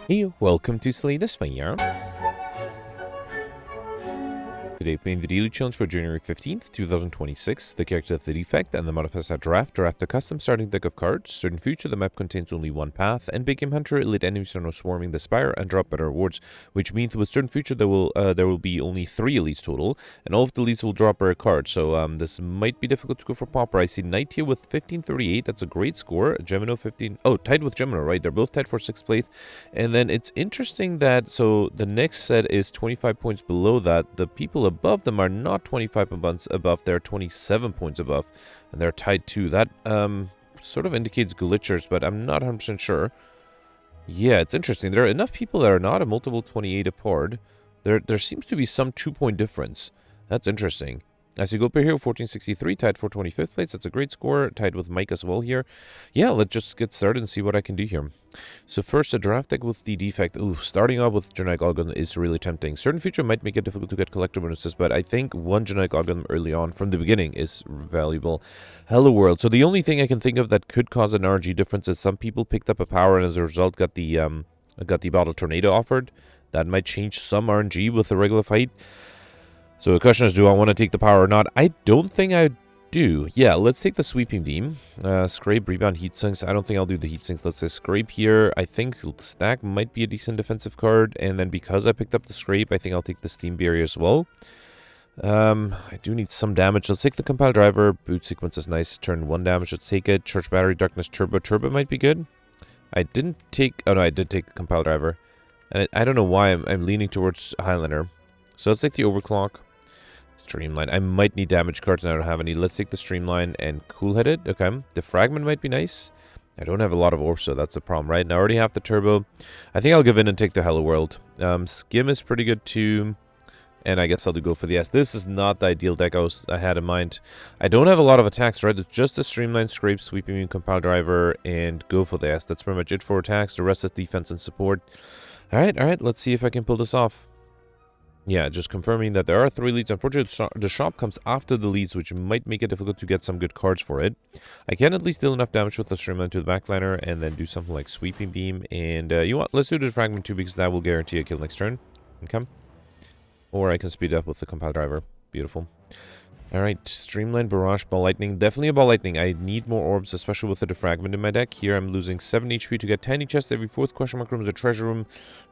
Hey, welcome to Slay the Spire. Today playing the daily challenge for January 15th, 2026. The character of the Defect and the modifiers are draft a custom starting deck of cards. Certain future, the map contains only one path, and Big Game Hunter let enemies are now swarming the Spire and drop better rewards, which means with certain future there will be only 3 elites total, and all of the elites will drop rare cards. So this might be difficult to go for Pauper. I see Knight here with 1538. That's a great score. Gemino 15. Oh, tied with Gemino, right? They're both tied for 6th place. And then it's interesting that so the next set is 25 points below that. The people above them are not 25 points above, they're 27 points above, and they're tied too. That sort of indicates glitchers, but I'm not 100% sure. Yeah, it's interesting. There are enough people that are not a multiple 28 apart. There seems to be some 2-point difference. That's interesting. As you go up here, 1463, tied for 25th place. That's a great score. Tied with Mike as well here. Yeah, let's just get started and see what I can do here. So first, a draft deck with the Defect. Ooh, starting off with Genetic Algorithm is really tempting. Certain feature might make it difficult to get collector bonuses, but I think one Genetic Algorithm early on from the beginning is valuable. Hello World. So the only thing I can think of that could cause an RNG difference is some people picked up a power and as a result got the Bottle Tornado offered. That might change some RNG with the regular fight. So the question is, do I want to take the power or not? I don't think I do. Yeah, let's take the Sweeping Beam. Scrape, Rebound, Heat Sinks. I don't think I'll do the Heat Sinks. Let's say Scrape here. I think Stack might be a decent defensive card. And then because I picked up the Scrape, I think I'll take the Steam Barrier as well. I do need some damage. Let's take the Compile Driver. Boot Sequence is nice. Turn 1 damage. Let's take it. Church Battery, Darkness, Turbo. Turbo might be good. I didn't take... Oh, no, I did take the Compile Driver. And I don't know why I'm leaning towards Highlander. So let's take the Overclock. Streamline. I might need damage cards and I don't have any. Let's take the Streamline and Cool-Headed. Okay. The Fragment might be nice. I don't have a lot of orbs, so that's a problem, right? And I already have the Turbo. I think I'll give in and take the Hello World. Skim is pretty good too. And I guess I'll go for the S. This is not the ideal deck I had in mind. I don't have a lot of attacks, right? It's just a Streamline, Scrape, Sweeping Beam, Compile Driver, and go for the S. That's pretty much it for attacks. The rest is defense and support. Alright. Let's see if I can pull this off. Yeah, just confirming that there are 3 leads. Unfortunately, the shop comes after the leads, which might make it difficult to get some good cards for it. I can at least deal enough damage with the Streamline to the backliner and then do something like Sweeping Beam. And you know what? Let's do the Fragment too because that will guarantee a kill next turn. Okay. Or I can speed up with the Compile Driver. Beautiful. Alright, Streamline, Barrage, Ball Lightning. Definitely a Ball Lightning. I need more orbs, especially with the Defragment in my deck. Here I'm losing 7 HP to get tiny chests every 4th question mark room is a treasure room.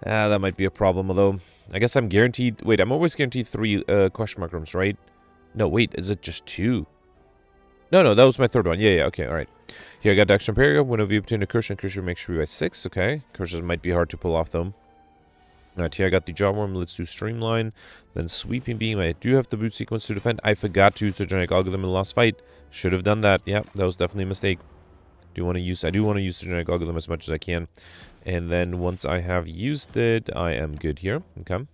That might be a problem, although I guess I'm guaranteed... Wait, I'm always guaranteed 3 question mark rooms, right? No, wait, is it just 2? No, that was my 3rd one. Yeah, okay, alright. Here I got Dexter Imperio. Whenever you obtain a curse, and curse makes sure by 6, okay. Curses might be hard to pull off, though. Alright, here I got the Jawworm. Let's do Streamline. Then Sweeping Beam. I do have the Boot Sequence to defend. I forgot to use the Genetic Algorithm in the last fight. Should have done that. Yeah, that was definitely a mistake. I do want to use the Genetic Algorithm as much as I can. And then once I have used it, I am good here. Okay.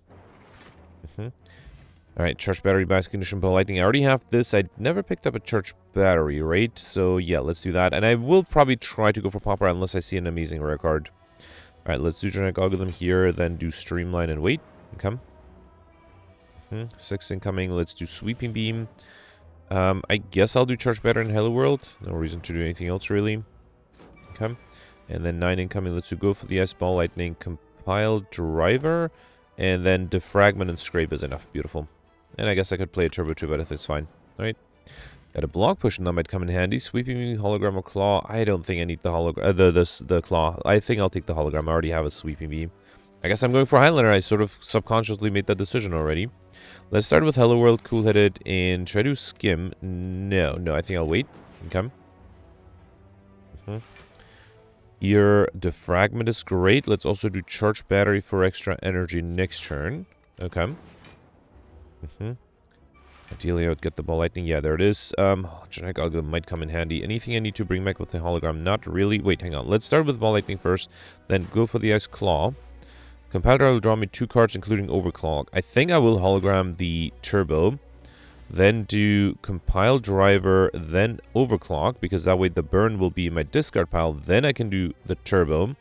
Alright, Charge Battery, Bias Condition, Ball Lightning. I already have this. I never picked up a Charge Battery, right? So yeah, let's do that. And I will probably try to go for Pauper unless I see an amazing rare card. Alright, let's do Genetic Algorithm here, then do Streamline and wait. Okay. 6 incoming. Let's do Sweeping Beam. I guess I'll do Charge Battery in Hello World. No reason to do anything else, really. Okay. And then 9 incoming. Let's do go for the S Ball Lightning, Compile Driver, and then Defragment and Scrape is enough. Beautiful. And I guess I could play a Turbo too, but I think it's fine. Alright. Got a block push, and that might come in handy. Sweeping Beam, Hologram, or Claw. I don't think I need the the Claw. I think I'll take the Hologram. I already have a Sweeping Beam. I guess I'm going for Highlander. I sort of subconsciously made that decision already. Let's start with Hello World, Cool-Headed, and try to Skim. No, I think I'll wait. Okay. Here, Defragment is great. Let's also do Charge Battery for extra energy next turn. Okay. Ideally, I would get the Ball Lightning. Yeah, there it is. Genetic Algorithm might come in handy. Anything I need to bring back with the Hologram? Not really. Wait, hang on. Let's start with Ball Lightning first. Then go for the Ice Claw. Compile Driver will draw me 2 cards, including Overclock. I think I will Hologram the Turbo. Then do Compile Driver, then Overclock, because that way the burn will be in my discard pile. Then I can do the Turbo.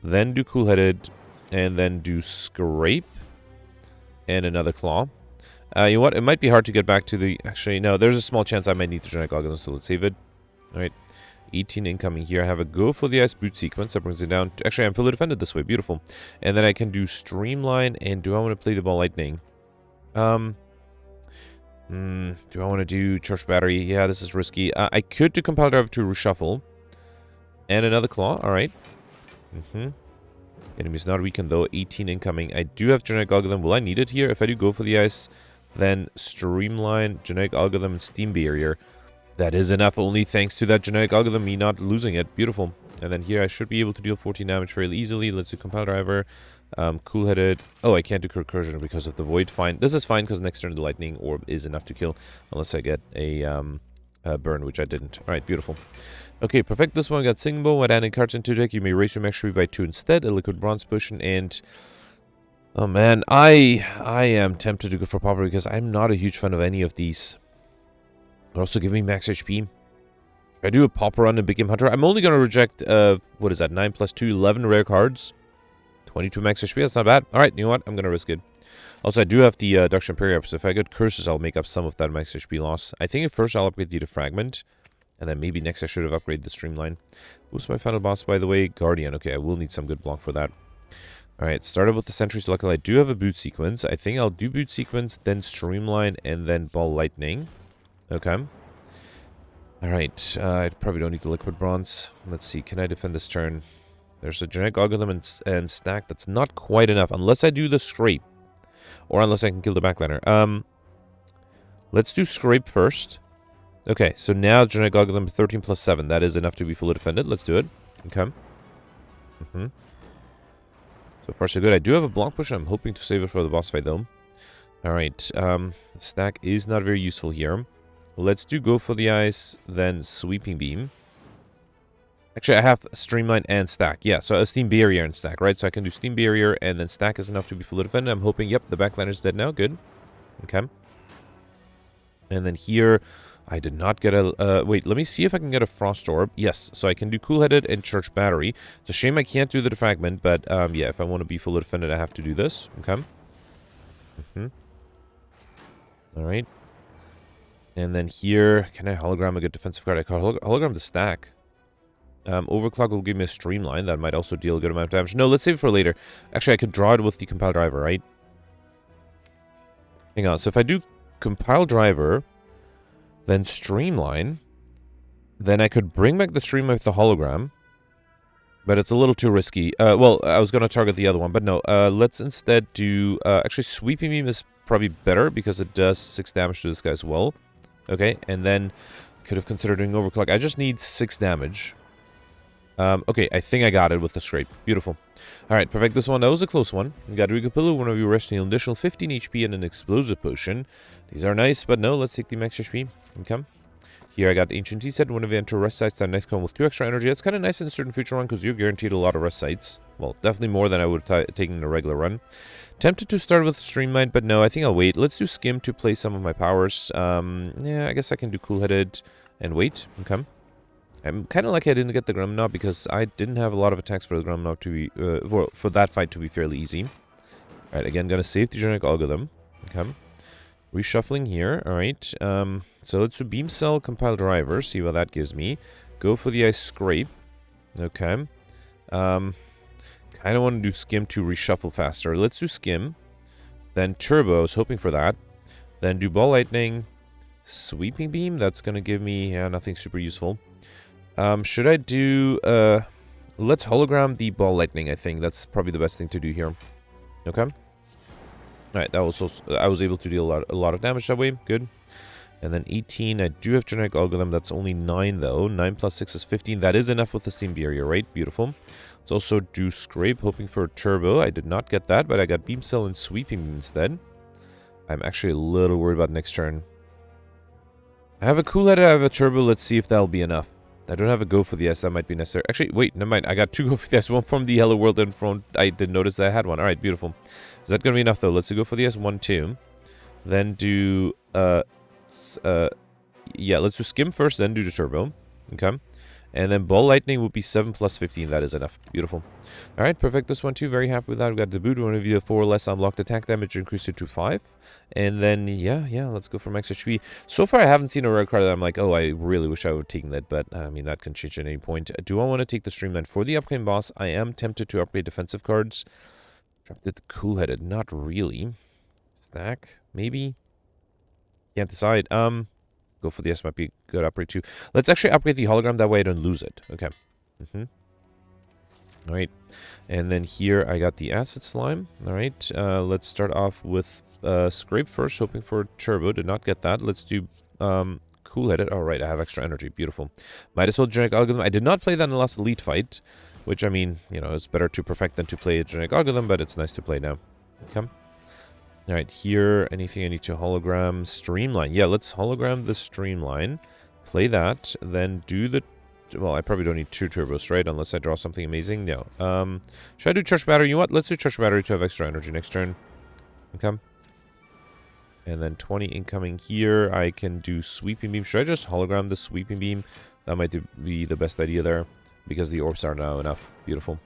Then do Cool-Headed. And then do Scrape. And another Claw. You know what? It might be hard to get back to the... Actually, no. There's a small chance I might need the Genetic Algorithm, so let's save it. Alright. 18 incoming here. I have a go for the ice boot sequence. That brings it down. Actually, I'm fully defended this way. Beautiful. And then I can do streamline. And do I want to play the ball lightning? Do I want to do charge battery? Yeah, this is risky. I could do compile drive to reshuffle. And another claw. Alright. Enemy's not weakened though. 18 incoming. I do have genetic algorithm. Will I need it here? If I do go for the ice, then streamline, genetic algorithm, and steam barrier. That is enough, only thanks to that genetic algorithm, me not losing it. Beautiful. And then here I should be able to deal 14 damage fairly easily. Let's do compile driver. Cool-headed. Oh, I can't do recursion because of the void. Fine. This is fine because next turn the lightning orb is enough to kill. Unless I get a burn, which I didn't. Alright, beautiful. Okay, perfect. This one got Singing Bow. When adding cards into deck, you may raise your max HP by 2 instead. A liquid bronze potion and... Oh man, I am tempted to go for Pauper because I'm not a huge fan of any of these. But also give me max HP. Should I do a Pauper on a Big Game Hunter? I'm only going to reject, what is that, 9 plus 2, 11 rare cards. 22 max HP, that's not bad. Alright, you know what? I'm going to risk it. Also, I do have the Dark Superior up, so if I get Curses, I'll make up some of that max HP loss. I think at first I'll upgrade the Fragment. And then maybe next I should have upgraded the Streamline. Who's my final boss, by the way? Guardian. Okay, I will need some good block for that. Alright, started with the Sentries. Luckily, I do have a boot sequence. I think I'll do boot sequence, then Streamline, and then Ball Lightning. Okay. Alright, I probably don't need the Liquid Bronze. Let's see, can I defend this turn? There's a Genetic Algorithm and Stack that's not quite enough, unless I do the Scrape. Or unless I can kill the Backliner. Let's do Scrape first. Okay, so now Genetic Algorithm 13 plus 7. That is enough to be fully defended. Let's do it. Okay. So far, so good. I do have a block push. I'm hoping to save it for the boss fight, though. Alright. Stack is not very useful here. Let's do go for the ice, then Sweeping Beam. Actually, I have Streamline and Stack. Yeah, so a Steam Barrier and Stack, right? So I can do Steam Barrier, and then Stack is enough to be fully defended. I'm hoping, yep, the Backliner is dead now. Good. Okay. And then here, I did not get a... wait, let me see if I can get a Frost Orb. Yes, so I can do Cool-Headed and Charge Battery. It's a shame I can't do the Defragment, but yeah, if I want to be fully defended, I have to do this. Okay. Alright. And then here, can I hologram a good defensive card? I can hologram the Stack. Overclock will give me a Streamline. That might also deal a good amount of damage. No, let's save it for later. Actually, I could draw it with the Compile Driver, right? Hang on. So if I do Compile Driver, then Streamline, then I could bring back the Streamline with the hologram. But it's a little too risky. Well, I was going to target the other one, but no. Let's instead do... actually, Sweeping Beam is probably better because it does 6 damage to this guy as well. Okay, and then could have considered doing Overclock. I just need 6 damage. Okay, I think I got it with the Scrape. Beautiful. Alright, perfect. This one, that was a close one. We got Rigapillu, one of you resting an additional 15 HP and an Explosive Potion. These are nice, but no, let's take the max HP. Okay. Here I got Ancient Tea Set, one of you enter rest sites on next con with 2 extra energy. That's kind of nice in a certain future run because you're guaranteed a lot of rest sites. Well, definitely more than I would have taken in a regular run. Tempted to start with Streamline, but no, I think I'll wait. Let's do Skim to play some of my powers. Yeah, I guess I can do Cool-Headed and wait. Okay. I'm kind of lucky I didn't get the Grumknob because I didn't have a lot of attacks for the Grumknob to be... for that fight to be fairly easy. Alright, again, gonna save the Genetic Algorithm. Okay. Reshuffling here. Alright. So let's do Beam Cell, Compile Driver. See what that gives me. Go for the Ice Scrape. Okay. Kind of want to do Skim to reshuffle faster. Let's do Skim. Then Turbo. I was hoping for that. Then do Ball Lightning. Sweeping Beam. That's going to give me nothing super useful. Should I do... let's hologram the Ball Lightning, I think. That's probably the best thing to do here. Okay. Alright, that was also, I was able to deal a lot of damage that way. Good. And then 18. I do have Genetic Algorithm. That's only 9, though. 9 plus 6 is 15. That is enough with the Steam Barrier, right? Beautiful. Let's also do Scrape, hoping for a Turbo. I did not get that, but I got Beam Cell and Sweeping Beam instead. I'm actually a little worried about next turn. I have a Cool-Headed, I have a Turbo. Let's see if that'll be enough. I don't have a Go for the S. That might be necessary. Actually, wait, never mind. I got 2 Go for the S. One from the Hello World and from... I didn't notice that I had one. Alright, beautiful. Is that going to be enough, though? Let's go for the S. 1, 2. Then do... yeah, let's do Skim first, then do the Turbo. Okay. And then Ball Lightning would be 7 plus 15. That is enough. Beautiful. Alright, perfect. This one too. Very happy with that. We got the boot. One of you 4 less unblocked attack damage increased it to 5. And then, yeah, let's go for max HP. So far, I haven't seen a rare card that I'm like, oh, I really wish I would have taken that. But, I mean, that can change at any point. Do I want to take the Streamline for the upcoming boss? I am tempted to upgrade defensive cards. Dropped it the Cool-Headed. Not really. Stack? Maybe? Can't decide. Go for the S might be a good upgrade too. Let's actually upgrade the hologram, that way I don't lose it. Okay. Alright. And then here I got the acid slime. Alright. Let's start off with Scrape first, hoping for Turbo. Did not get that. Let's do Cool-Headed. Alright, I have extra energy. Beautiful. Might as well genetic algorithm. I did not play that in the last elite fight. Which, I mean, you know, it's better to perfect than to play a genetic algorithm, but it's nice to play now. Okay. Alright, here, anything I need to hologram? Streamline. Yeah, let's hologram the Streamline. Play that, then do the... Well, I probably don't need 2 turbos, right? Unless I draw something amazing. No. Should I do Charge Battery? You know what? Let's do Charge Battery to have extra energy next turn. Okay. And then 20 incoming here. I can do Sweeping Beam. Should I just hologram the Sweeping Beam? That might be the best idea there. Because the orbs are now enough. Beautiful.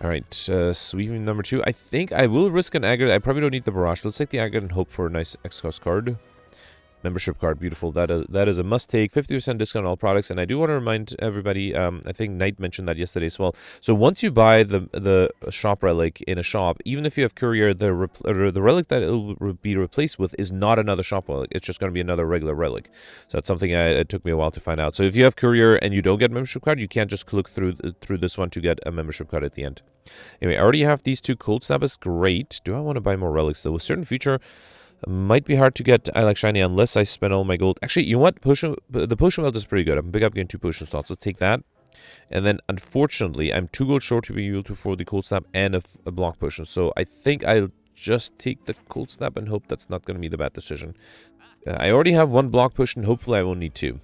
Alright, Sweeping number 2. I think I will risk an aggregate. I probably don't need the Barrage. Let's take the aggregate and hope for a nice X-Cost card. Membership card, beautiful. That is a must-take. 50% discount on all products. And I do want to remind everybody, I think Knight mentioned that yesterday as well. So once you buy the shop relic in a shop, even if you have courier, the relic that it will be replaced with is not another shop relic. It's just going to be another regular relic. So that's something it took me a while to find out. So if you have courier and you don't get a membership card, you can't just look through this one to get a membership card at the end. Anyway, I already have these 2 Cold Snap. Is great. Do I want to buy more relics though? With certain future... Might be hard to get I like shiny unless I spend all my gold. Actually, you know what? The potion belt is pretty good. I'm big up getting 2 potion slots. Let's take that. And then, unfortunately, I'm 2 gold short to be able to afford the cold snap and a block potion. So I think I'll just take the cold snap and hope that's not going to be the bad decision. I already have 1 block potion. Hopefully, I won't need 2.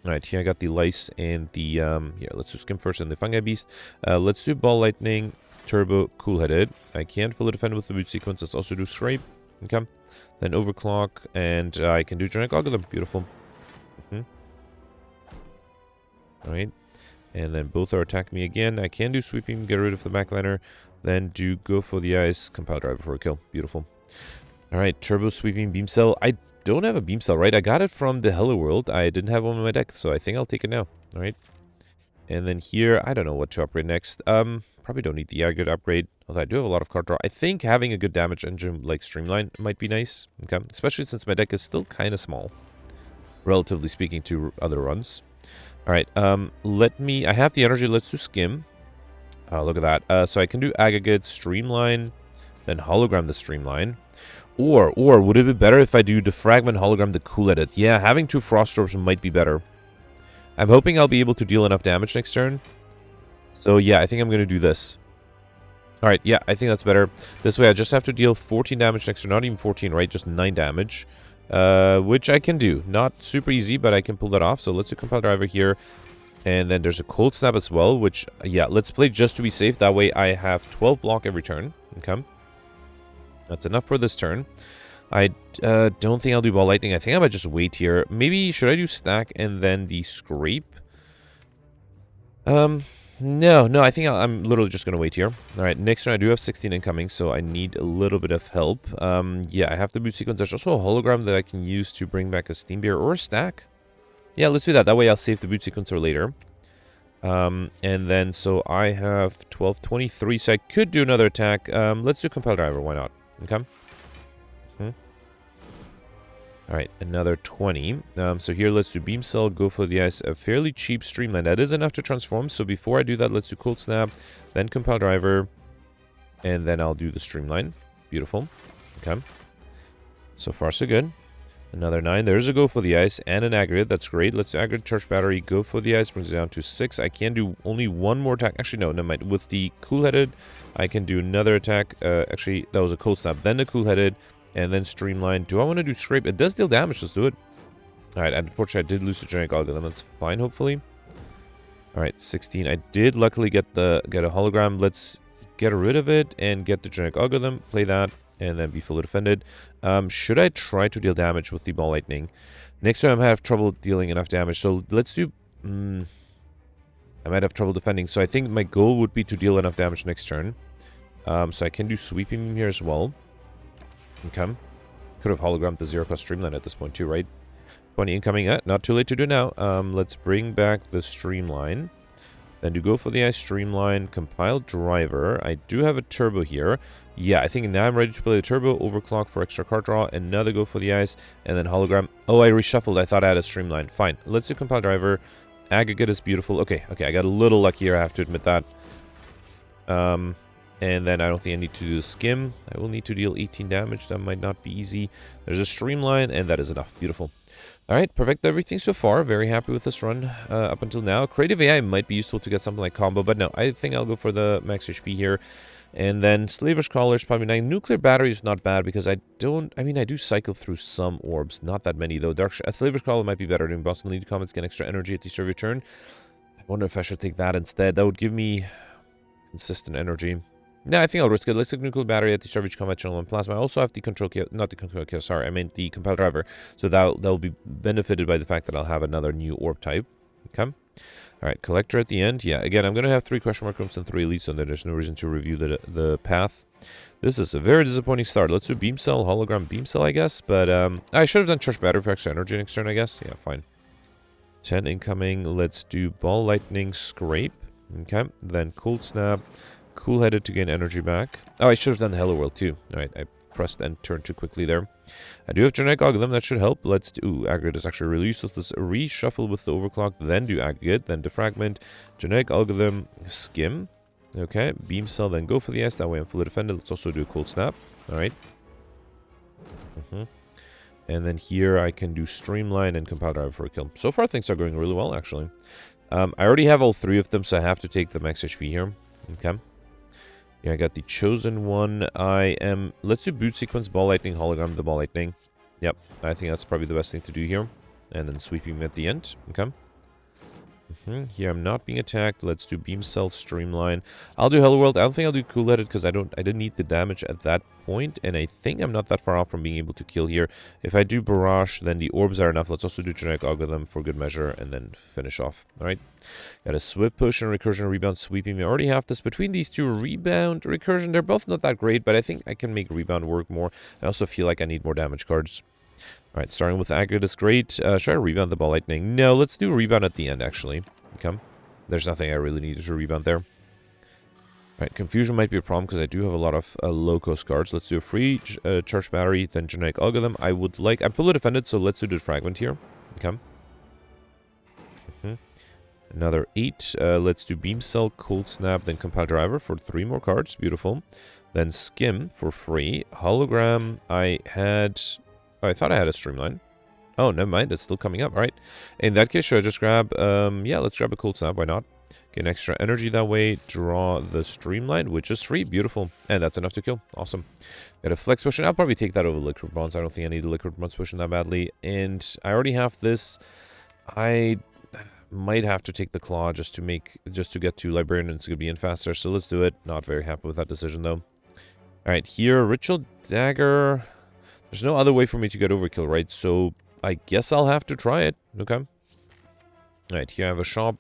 Alright, here I got the lice and the here, let's do Skim first and the fungi beast. Let's do Ball Lightning, Turbo, Cool-Headed. I can't fully defend with the boot sequence. Let's also do Scrape. Okay, then Overclock, and I can do Genetic Algorithm. Beautiful. Alright, and then both are attacking me again. I can do Sweeping, get rid of the backliner, then do Go for the Ice, Compile Driver for a kill. Beautiful. Alright, Turbo, Sweeping, Beam Cell. I don't have a Beam Cell, right? I got it from the Hello World. I didn't have one in my deck, so I think I'll take it now. Alright, and then here, I don't know what to upgrade next. Probably don't need the aggregate upgrade, although I do have a lot of card draw. I think having a good damage engine like Streamline might be nice, okay? Especially since my deck is still kind of small, relatively speaking to other runs. Alright, I have the energy, let's do Skim. Look at that. So I can do aggregate, Streamline, then hologram the Streamline. Or would it be better if I do the Fragment, hologram the Cool-Headed? Yeah, having 2 Frost Orbs might be better. I'm hoping I'll be able to deal enough damage next turn. So yeah, I think I'm going to do this. Alright, yeah, I think that's better. This way I just have to deal 14 damage next turn. Not even 14, right? Just 9 damage. Which I can do. Not super easy, but I can pull that off. So let's do Compile Driver here. And then there's a Cold Snap as well, which, yeah, let's play just to be safe. That way I have 12 block every turn. Okay. That's enough for this turn. I don't think I'll do Ball Lightning. I think I might just wait here. Maybe, should I do Stack and then the Scrape? No, I think I'm literally just going to wait here. Alright, next turn I do have 16 incoming, so I need a little bit of help. Yeah, I have the boot sequence. There's also a hologram that I can use to bring back a Steam Beer or a Stack. Yeah, let's do that. That way I'll save the boot sequencer later. And then, so I have 12, 23, so I could do another attack. Let's do Compile Driver, why not? Okay. Alright, another 20. So here, let's do Beam Cell, Go for the Ice, a fairly cheap Streamline. That is enough to transform, so before I do that, let's do Cold Snap, then Compile Driver, and then I'll do the Streamline. Beautiful. Okay. So far, so good. Another 9. There's a Go for the Ice and an aggregate. That's great. Let's do aggregate, Charge Battery, Go for the Ice, brings it down to 6. I can do only one more attack. Actually, no, never mind. With the Cool-Headed, I can do another attack. Actually, that was a Cold Snap, then the Cool-Headed, and then Streamline. Do I want to do Scrape? It does deal damage. Let's do it. Alright, unfortunately, I did lose the Genetic Algorithm. That's fine, hopefully. Alright, 16. I did luckily get a hologram. Let's get rid of it and get the Genetic Algorithm. Play that, and then be fully defended. Should I try to deal damage with the Ball Lightning? Next time I have trouble dealing enough damage. So let's do I might have trouble defending. So I think my goal would be to deal enough damage next turn. So I can do Sweeping Beam here as well. Okay. Could have hologrammed the 0-cost Streamline at this point too, right? 20 incoming. Not too late to do now. Let's bring back the Streamline. Then to go for the ice Streamline, compile driver. I do have a turbo here. Yeah, I think now I'm ready to play the turbo, overclock for extra card draw, another go for the ice, and then hologram. Oh, I reshuffled. I thought I had a Streamline. Fine. Let's do compile driver. Aggregate is beautiful. Okay, I got a little luckier, I have to admit that. And then I don't think I need to do skim. I will need to deal 18 damage. That might not be easy. There's a Streamline, and that is enough. Beautiful. Alright, perfect everything so far. Very happy with this run up until now. Creative AI might be useful to get something like combo, but no, I think I'll go for the max HP here. And then Slaver's Collar is probably 9. Nuclear Battery is not bad because I do cycle through some orbs. Not that many, though. Slaver's Collar might be better than Boston Lead Comets, get extra energy at the start of your turn. I wonder if I should take that instead. That would give me consistent energy. No, I think I'll risk it. Let's take Nuclear Battery at the start of each combat channel and Plasma. I also have the Control Chaos, not the Control Chaos, sorry, I meant the Compile Driver. So that'll be benefited by the fact that I'll have another new orb type. Okay. Alright, Collector at the end. Yeah, again, I'm going to have 3 question mark rooms and 3 elites on there. There's no reason to review the path. This is a very disappointing start. Let's do Beam Cell, Hologram Beam Cell, I guess. But I should have done Charge Battery for extra energy next turn, I guess. Yeah, fine. 10 incoming. Let's do Ball Lightning Scrape. Okay, then Cold Snap. Cool-Headed to gain energy back. Oh, I should have done the Hello World too. Alright, I pressed and turned too quickly there. I do have Genetic Algorithm, that should help. Let's do... Ooh, Aggregate is actually really useless. Let's reshuffle with the Overclock, then do Aggregate, then Defragment, Genetic Algorithm, Skim. Okay, Beam Cell, then go for the ice. That way I'm fully defended. Let's also do a Cold Snap. Alright. And then here I can do Streamline and Compile Driver for a kill. So far things are going really well, actually. I already have all 3 of them, so I have to take the max HP here. Okay. Yeah, I got the Chosen One. Let's do Boot Sequence, Ball Lightning, Hologram, the Ball Lightning. Yep, I think that's probably the best thing to do here. And then Sweeping at the end. Okay. Here I'm not being attacked. Let's do Beam Cell, Streamline. I'll do Hello World. I don't think I'll do Cool-Headed because I didn't need the damage at that point, and I think I'm not that far off from being able to kill here. If I do Barrage, then the orbs are enough. Let's also do Genetic Algorithm for good measure, and then finish off. Alright. Got a Swift Push and Recursion, Rebound, Sweeping. We already have this. Between these two, Rebound, Recursion, they're both not that great, but I think I can make Rebound work more. I also feel like I need more damage cards. Alright, starting with Aggregate is great. Should I Rebound the Ball Lightning? No, let's do Rebound at the end, actually. Okay. There's nothing I really needed to Rebound there. Alright, Confusion might be a problem because I do have a lot of low-cost cards. Let's do a free Charge Battery, then Genetic Algorithm. I'm fully defended, so let's do the Fragment here. Okay. Another 8. Let's do Beam Cell, Cold Snap, then Compile Driver for 3 more cards. Beautiful. Then Skim for free. Hologram, I thought I had a Streamline. Oh, never mind. It's still coming up. All right. In that case, should I just grab... yeah, let's grab a Cold Snap. Why not? Get extra energy that way. Draw the Streamline, which is free. Beautiful. And that's enough to kill. Awesome. Got a Flex Potion. I'll probably take that over Liquid Bronze. I don't think I need a Liquid Bronze Potion that badly. And I already have this. I might have to take the Claw just to get to Librarian and Scooby faster. So let's do it. Not very happy with that decision, though. All right. Here, Ritual Dagger... There's no other way for me to get overkill, right? So I guess I'll have to try it. Okay. Alright, here I have a shop.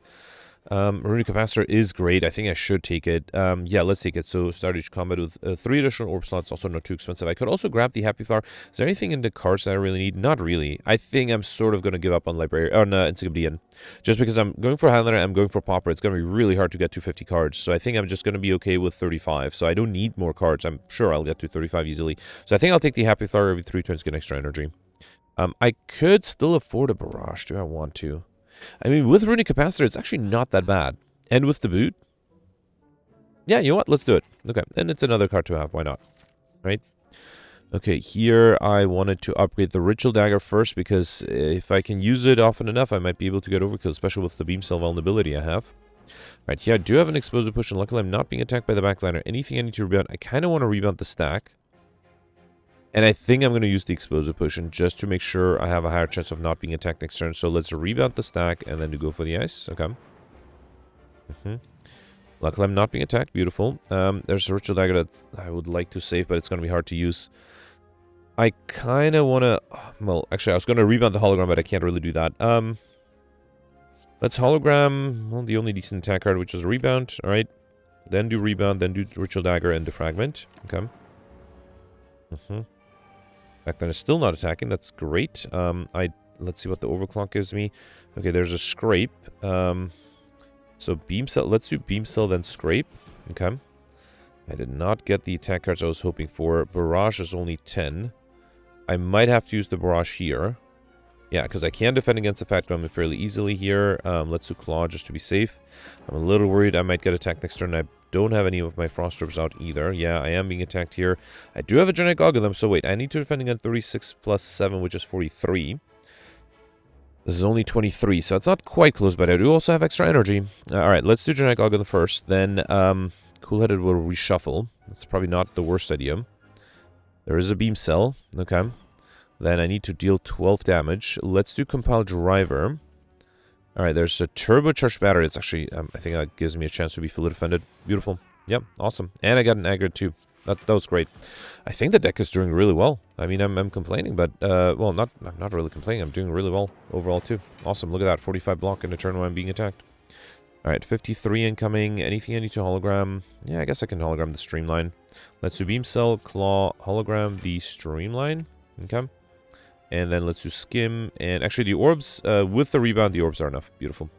Runic Capacitor is great. I think I should take it. Yeah, let's take it. So start each combat with 3 additional orb slots. Also not too expensive. I could also grab the Happy Flower. Is there anything in the cards that I really need? Not really. I think I'm sort of going to give up on Librarian. On Encyclopedian. Just because I'm going for Handler, I'm going for Pauper. It's going to be really hard to get to 50 cards. So I think I'm just going to be okay with 35. So I don't need more cards. I'm sure I'll get to 35 easily. So I think I'll take the Happy Flower every 3 turns, get extra energy. I could still afford a Barrage. Do I want to? I mean, with Runic Capacitor, it's actually not that bad. And with the boot? Yeah, you know what? Let's do it. Okay, and it's another card to have. Why not? Right? Okay, here I wanted to upgrade the Ritual Dagger first, because if I can use it often enough, I might be able to get overkill, especially with the Beam Cell vulnerability I have. Right, here I do have an Explosive Push, and luckily I'm not being attacked by the backliner. Anything I need to rebound, I kind of want to rebound the stack. And I think I'm going to use the Explosive Potion just to make sure I have a higher chance of not being attacked next turn. So let's rebound the stack and then to go for the ice. Okay. Luckily I'm not being attacked. Beautiful. There's a Ritual Dagger that I would like to save, but it's going to be hard to use. I kind of want to... Well, actually, I was going to rebound the Hologram, but I can't really do that. Let Let's hologram, well, the only decent attack card, which is Rebound. Alright. Then do Rebound, then do Ritual Dagger and Defragment. Okay. Back then it's still not attacking. That's great. Let's see what the Overclock gives me. Okay, there's a Scrape. So Beam Cell. Let's do Beam Cell, then Scrape. Okay. I did not get the attack cards I was hoping for. Barrage is only 10. I might have to use the Barrage here. Yeah, because I can defend against the Fat Grumman fairly easily here. Let's do Claw just to be safe. I'm a little worried I might get attacked next turn. I don't have any of my Frost Orbs out either. Yeah, I am being attacked here. I do have a Genetic Algorithm, so wait. I need to defend against 36 plus 7, which is 43. This is only 23, so it's not quite close, but I do also have extra energy. Alright, let's do Genetic Algorithm first. Then, Cool-Headed will reshuffle. That's probably not the worst idea. There is a Beam Cell. Okay. Then I need to deal 12 damage. Let's do Compile Driver. Alright, there's a Turbocharged Battery. It's actually, I think that gives me a chance to be fully defended. Beautiful. Yep, awesome. And I got an aggregate too. That was great. I think the deck is doing really well. I mean, I'm complaining, but, well, I'm not really complaining. I'm doing really well overall too. Awesome. Look at that. 45 block in a turn when I'm being attacked. Alright, 53 incoming. Anything I need to hologram? Yeah, I guess I can hologram the Streamline. Let's do Beam Cell, Claw, hologram the Streamline. Okay. And then let's do Skim. And actually, the orbs, with the Rebound, the orbs are enough. Beautiful.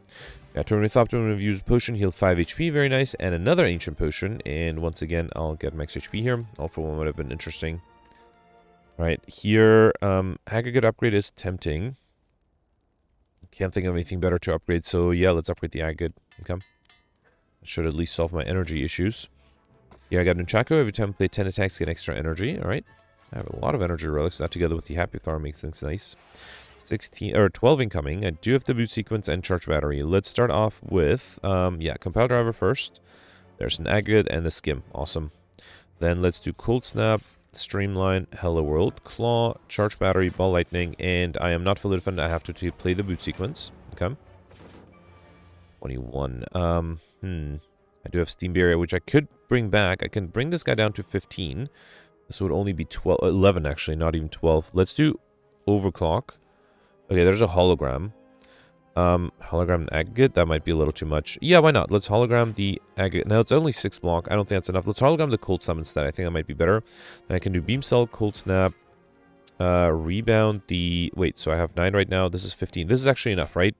Yeah, turn with Optimum Reviews Potion, heal 5 HP. Very nice. And another Ancient Potion. And once again, I'll get max HP here. All for one would have been interesting. Alright, here, Aggregate Upgrade is tempting. Can't think of anything better to upgrade, so yeah, let's upgrade the Aggregate. Okay. That should at least solve my energy issues. Yeah, I got Nunchaku. Every time I play 10 attacks, get extra energy. Alright. I have a lot of energy relics. That together with the Happy Flower makes things nice. 16 or 12 incoming. I do have the Boot Sequence and Charge Battery. Let's start off with, yeah, Compile Driver first. There's an Aggregate and the Skim. Awesome. Then let's do Cold Snap, Streamline, Hello World, Claw, Charge Battery, Ball Lightning, and I am not fully defended. I have to play the Boot Sequence. Okay. 21. I do have Steam Barrier, which I could bring back. I can bring this guy down to 15. This would only be 11, actually, not even 12. Let's do Overclock. Okay, there's a Hologram. Hologram and Aggregate, that might be a little too much. Yeah, why not? Let's hologram the Aggregate. Now, it's only 6 block. I don't think that's enough. Let's hologram the Cold Snap instead. I think that might be better. Then I can do Beam Cell, Cold Snap, Rebound the... Wait, so I have 9 right now. This is 15. This is actually enough, right?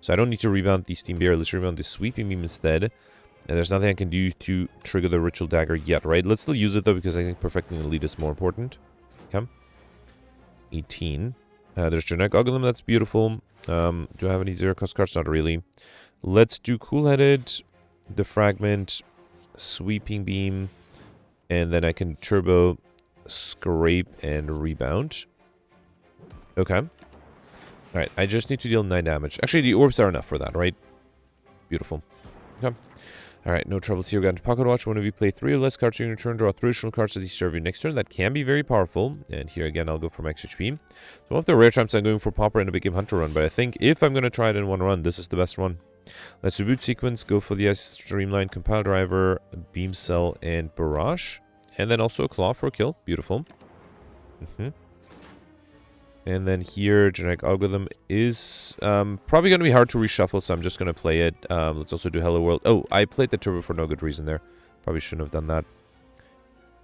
So I don't need to rebound the Steam Barrier. Let's rebound the Sweeping Beam instead. And there's nothing I can do to trigger the Ritual Dagger yet, right? Let's still use it, though, because I think Perfecting the Lead is more important. Okay. 18. There's Genetic Algorithm. That's beautiful. Do I have any zero-cost cards? Not really. Let's do Cool-Headed, Defragment, Sweeping Beam, and then I can Turbo, Scrape, and Rebound. Okay. Alright, I just need to deal 9 damage. Actually, the orbs are enough for that, right? Beautiful. Okay. Alright, no troubles here. We got into Pocket Watch. One of you play 3 or less cards during your turn, draw 3 additional cards to serve you next turn. That can be very powerful. And here again, I'll go for max HP. So one of the rare times I'm going for Pauper and a Big Game Hunter run, but I think if I'm going to try it in one run, this is the best one. Let's do Boot Sequence, go for the Streamline, Compile Driver, Beam Cell, and Barrage. And then also a Claw for a kill. Beautiful. And then here, Genetic Algorithm is probably going to be hard to reshuffle, so I'm just going to play it. Let's also do Hello World. Oh, I played the Turbo for no good reason there. Probably shouldn't have done that.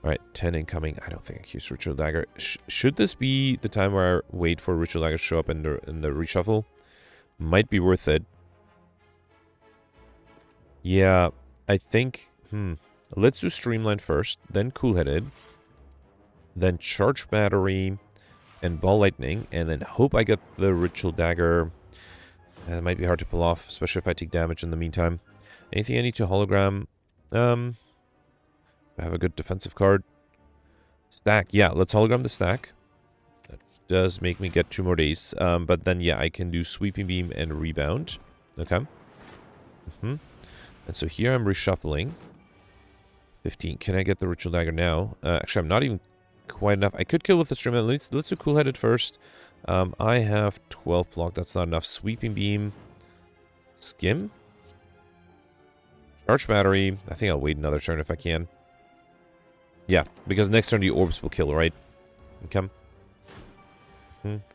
Alright, 10 incoming. I don't think I can use Ritual Dagger. Should this be the time where I wait for Ritual Dagger to show up in the reshuffle? Might be worth it. Yeah, I think... Let's do Streamline first, then Cool-Headed, then Charge Battery... and Ball Lightning, and then hope I get the Ritual Dagger. It might be hard to pull off, especially if I take damage in the meantime. Anything I need to hologram? I have a good defensive card. Stack, yeah, let's hologram the stack. That does make me get 2 more days. But then, yeah, I can do Sweeping Beam and Rebound. Okay. And so here I'm reshuffling. 15. Can I get the Ritual Dagger now? Actually, I'm not even quite enough. I could kill with the Streamline. Let's do Cool-Headed first. I have 12 block. That's not enough. Sweeping Beam. Skim. Charge Battery. I think I'll wait another turn if I can. Yeah, because next turn the orbs will kill, right? Okay.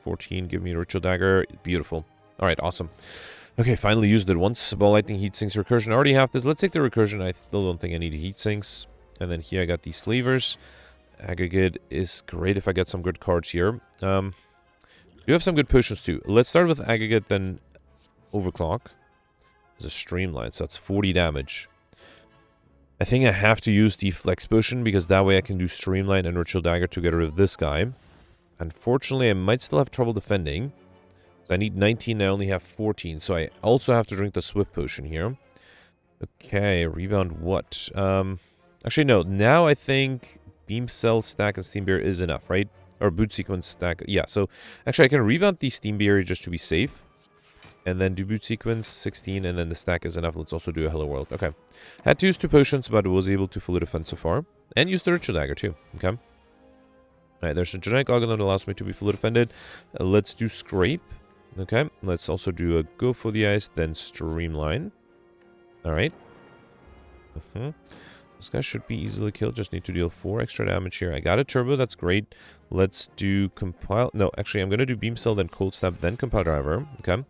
14. Give me a Ritual Dagger. Beautiful. Alright, awesome. Okay, finally used it once. Ball lightning, heat sinks, recursion. I already have this. Let's take the recursion. I still don't think I need heat sinks. And then here I got these slavers. Aggregate is great if I get some good cards here. You have some good potions too. Let's start with aggregate, then overclock. There's a streamline, so that's 40 damage. I think I have to use the flex potion because that way I can do streamline and ritual dagger to get rid of this guy. Unfortunately, I might still have trouble defending. So I need 19, I only have 14. So I also have to drink the swift potion here. Okay, rebound what? Actually, no. Now I think beam cell, stack, and steam barrier is enough, right? Or boot sequence, stack. Yeah, so actually I can rebound the steam barrier just to be safe. And then do boot sequence, 16, and then the stack is enough. Let's also do a hello world. Okay. Had to use 2 potions, but was able to fully defend so far. And use the ritual dagger too. Okay. Alright, there's a genetic organ that allows me to be fully defended. Let's do scrape. Okay, let's also do a go for the ice, then streamline. Alright. This guy should be easily killed, just need to deal 4 extra damage here. I got a turbo, that's great. Let's do compile. No, actually, I'm going to do beam cell, then cold snap, then compile driver. Okay.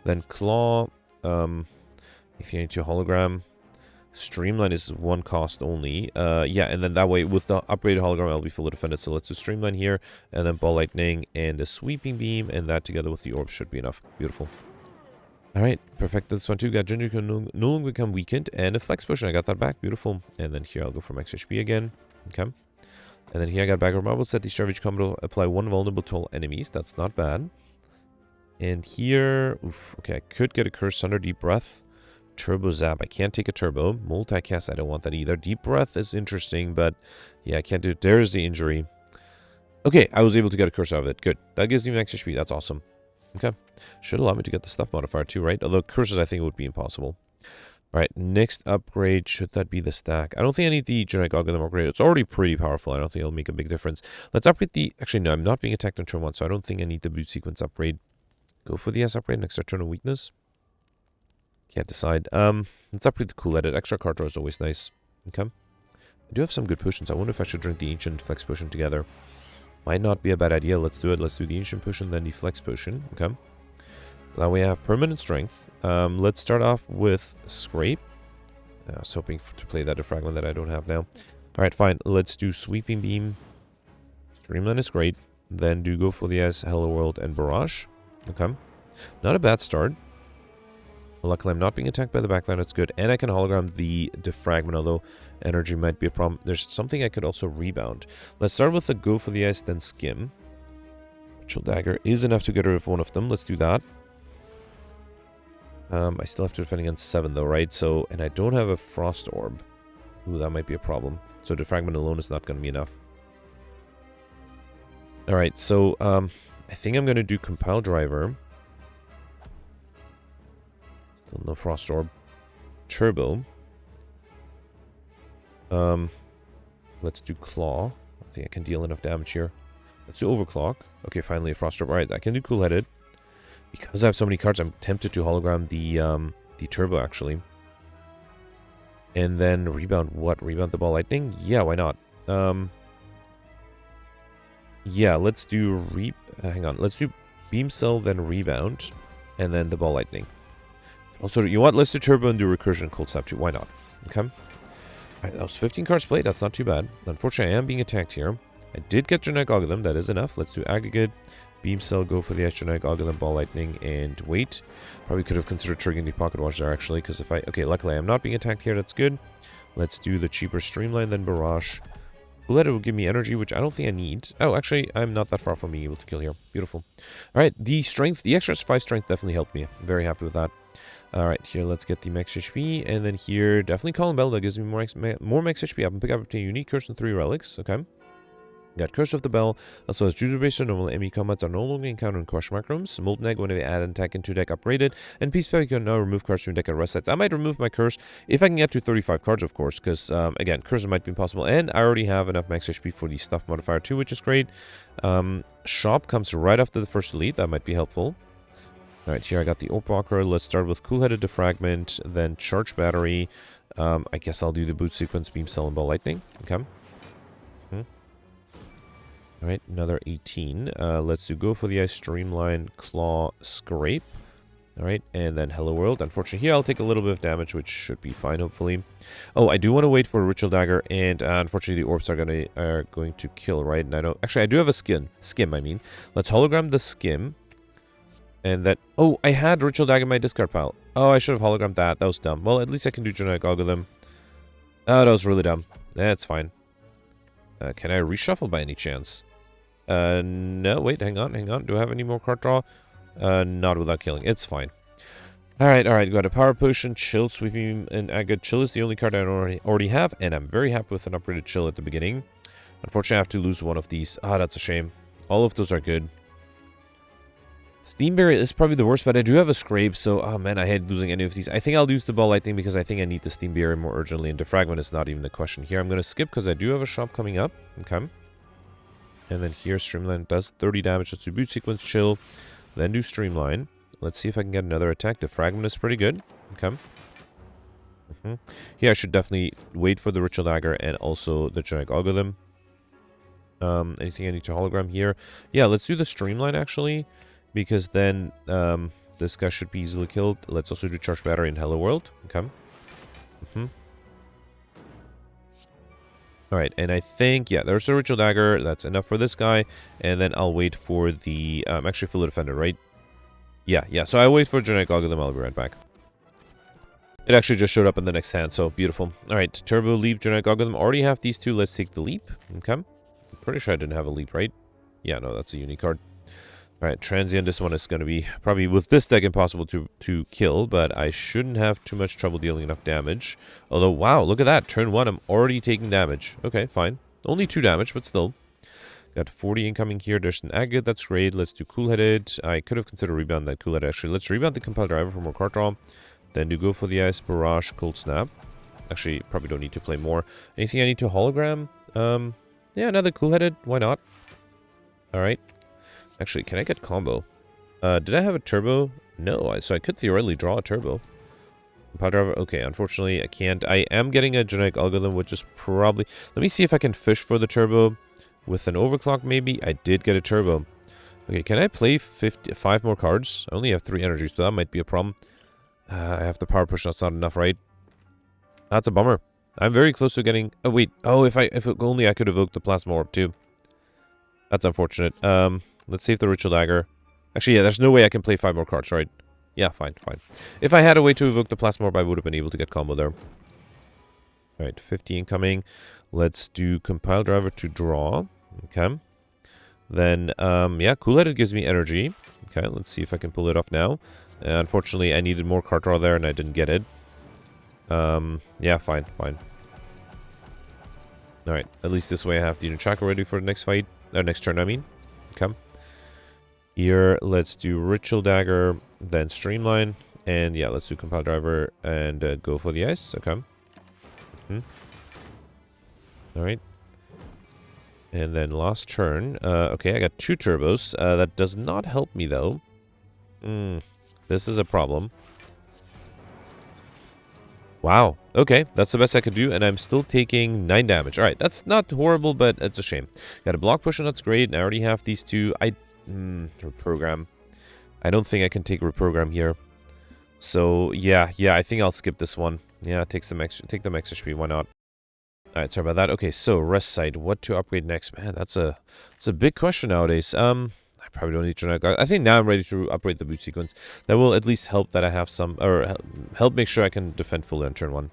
Then claw. If you need to hologram. Streamline is 1 cost only. Yeah, and then that way, with the upgraded hologram, I'll be fully defended. So let's do streamline here, and then ball lightning, and a sweeping beam, and that together with the orb should be enough. Beautiful. Alright, perfect. This one too. Got Ginger can no longer become weakened, and a flex potion. I got that back. Beautiful. And then here I'll go for max HP again. Okay. And then here I got backward marble. Set the Stravage combo. Apply 1 vulnerable to all enemies. That's not bad. And here, oof, okay, I could get a curse under deep breath. Turbo zap. I can't take a turbo. Multicast. I don't want that either. Deep breath is interesting, but yeah, I can't do it. There's the injury. Okay, I was able to get a curse out of it. Good. That gives me max HP. That's awesome. Okay. Should allow me to get the stuff modifier too, right? Although curses, I think, would be impossible. Alright, next upgrade. Should that be the stack? I don't think I need the genetic algorithm upgrade. It's already pretty powerful. I don't think it'll make a big difference. Let's upgrade the... Actually, no, I'm not being attacked on turn 1, so I don't think I need the boot sequence upgrade. Go for the S upgrade next to turn of weakness. Can't decide. Let's upgrade the cool edit. Extra card draw is always nice. Okay. I do have some good potions. I wonder if I should drink the ancient flex potion together. Might not be a bad idea. Let's do it. Let's do the ancient potion, then the flex potion. Okay. That way I have permanent strength. Let's start off with scrape. I was hoping to play that defragment that I don't have now. Alright, fine. Let's do sweeping beam. Streamline is great. Then do go for the ice, hello world, and barrage. Okay. Not a bad start. Luckily, I'm not being attacked by the backline. That's good. And I can hologram the defragment, although energy might be a problem. There's something I could also rebound. Let's start with the go for the ice, then skim. Ritual dagger is enough to get rid of one of them. Let's do that. I still have to defend against 7, though, right? So, and I don't have a frost orb. Ooh, that might be a problem. So defragment alone is not going to be enough. Alright, so I think I'm going to do compile driver. Still no frost orb. Turbo. Let's do claw. I think I can deal enough damage here. Let's do overclock. Okay, finally a frost orb. Alright, I can do cool-headed. Because I have so many cards, I'm tempted to hologram the turbo, actually. And then rebound what? Rebound the ball lightning? Yeah, why not? Yeah, let's do hang on. Let's do beam cell, then rebound, and then the ball lightning. Also, you know what? Let's do turbo and do recursion cold snap too. Why not? Okay. Alright, that was 15 cards played. That's not too bad. Unfortunately, I am being attacked here. I did get genetic algorithm. That is enough. Let's do aggregate. Beam cell, go for the genetic algorithm, ball lightning, and wait. Probably could have considered triggering the pocket watch there, actually, because if I... Okay, luckily I'm not being attacked here. That's good. Let's do the cheaper streamline, then barrage. Bullet will give me energy, which I don't think I need. Oh, actually, I'm not that far from being able to kill here. Beautiful. Alright, the strength, the extra 5 strength definitely helped me. I'm very happy with that. Alright, here, let's get the max HP, and then here, definitely Colin Bell, that gives me more max HP. I can pick up a unique curse and 3 relics, okay. Got Curse of the Bell, as well as Juju Base, so normal enemy combats are no longer encountered in Crush Mark rooms. Molten Egg, whenever they add an attack into deck upgraded. And Peace Pack, you can now remove cards from deck at rest sets. I might remove my Curse if I can get to 35 cards, of course, because, again, Curses might be impossible. And I already have enough max HP for the Stuff modifier too, which is great. Shop comes right after the first elite. That might be helpful. Alright, here I got the Orb Walker. Let's start with Cool-Headed Defragment, then Charge Battery. I guess I'll do the Boot Sequence, Beam Cell, and Ball Lightning. Okay. Alright, another 18. Let's do go for the ice, streamline, claw, scrape. Alright, and then Hello World. Unfortunately, here I'll take a little bit of damage, which should be fine, hopefully. Oh, I do want to wait for a Ritual Dagger, and unfortunately the orbs are going to kill, right? And I don't... Actually, I do have a skim, I mean. Let's hologram the skim. And that... Oh, I had Ritual Dagger in my discard pile. Oh, I should have hologrammed that. That was dumb. Well, at least I can do Genetic Algorithm. Oh, that was really dumb. That's fine. Can I reshuffle by any chance? No, wait, hang on. Do I have any more card draw? Not without killing. It's fine. Alright. Got a Power Potion, Chill, Sweeping, and Agate. Chill is the only card I already have, and I'm very happy with an upgraded Chill at the beginning. Unfortunately, I have to lose one of these. Ah, that's a shame. All of those are good. Steamberry is probably the worst, but I do have a Scrape, so... Oh, man, I hate losing any of these. I think I'll use the Ball Lightning because I think I need the Steamberry more urgently, and Defragment is not even a question here. I'm going to skip because I do have a shop coming up. Okay. And then here, Streamline does 30 damage. Let's do Boot Sequence, Chill, then do Streamline. Let's see if I can get another attack. Defragment is pretty good. Okay. Here, I should definitely wait for the Ritual Dagger and also the Genetic Algorithm. Anything I need to hologram here? Yeah, let's do the Streamline, actually. Because then this guy should be easily killed. Let's also do Charge Battery in Hello World. Okay. Alright, and I think, yeah, there's a Ritual Dagger. That's enough for this guy. And then I'll wait for the... actually, Full Defender, right? Yeah. So I wait for Genetic Algorithm. I'll be right back. It actually just showed up in the next hand, so beautiful. Alright, Turbo, Leap, Genetic Algorithm. Already have these two. Let's take the Leap. Okay. I'm pretty sure I didn't have a Leap, right? Yeah, no, that's a unique card. Alright, Transient, this one is going to be probably with this deck impossible to kill, but I shouldn't have too much trouble dealing enough damage. Although, wow, look at that. Turn 1, I'm already taking damage. Okay, fine. Only 2 damage, but still. Got 40 incoming here. There's an Agate, that's great. Let's do Cool-Headed. I could have considered rebound that Cool-Headed, actually. Let's rebound the Compile Driver for more card draw. Then do Go for the Ice, Barrage, Cold Snap. Actually, probably don't need to play more. Anything I need to hologram? Yeah, another Cool-Headed. Why not? Alright. Actually, can I get combo? Did I have a turbo? No, so I could theoretically draw a turbo. Compile Driver, okay, unfortunately I can't. I am getting a Genetic Algorithm, which is probably... Let me see if I can fish for the turbo with an overclock, maybe. I did get a turbo. Okay, can I play 5 more cards? I only have 3 energies, so that might be a problem. I have the Power Push, that's not enough, right? That's a bummer. I'm very close to getting... Oh, wait. Oh, if only I could evoke the Plasma Orb, too. That's unfortunate. Let's save the Ritual Dagger. Actually, yeah, there's no way I can play 5 more cards, right? Yeah, fine. If I had a way to evoke the Plasma Orb, I would have been able to get combo there. Alright, 50 incoming. Let's do Compile Driver to draw. Okay. Then, yeah, Cool-Headed gives me energy. Okay, let's see if I can pull it off now. Unfortunately, I needed more card draw there, and I didn't get it. Yeah, fine. Alright, at least this way I have the Chakra ready for the next fight. Next turn, I mean. Okay. Here, let's do Ritual Dagger, then Streamline, and yeah, let's do Compile Driver and Go for the Ice. Okay. Alright. And then last turn. Okay, I got 2 turbos. That does not help me, though. This is a problem. Wow. Okay, that's the best I could do, and I'm still taking 9 damage. Alright, that's not horrible, but it's a shame. Got a Block Push, and that's great, and I already have these 2. Reprogram. I don't think I can take Reprogram here. So, yeah, I think I'll skip this one. Yeah, take them extra HP, why not? Alright, sorry about that. Okay, so, Rest Site. What to upgrade next? Man, that's a big question nowadays. I probably don't need to... I think now I'm ready to upgrade the Boot Sequence. That will at least help that I have some... Or help make sure I can defend fully on turn 1.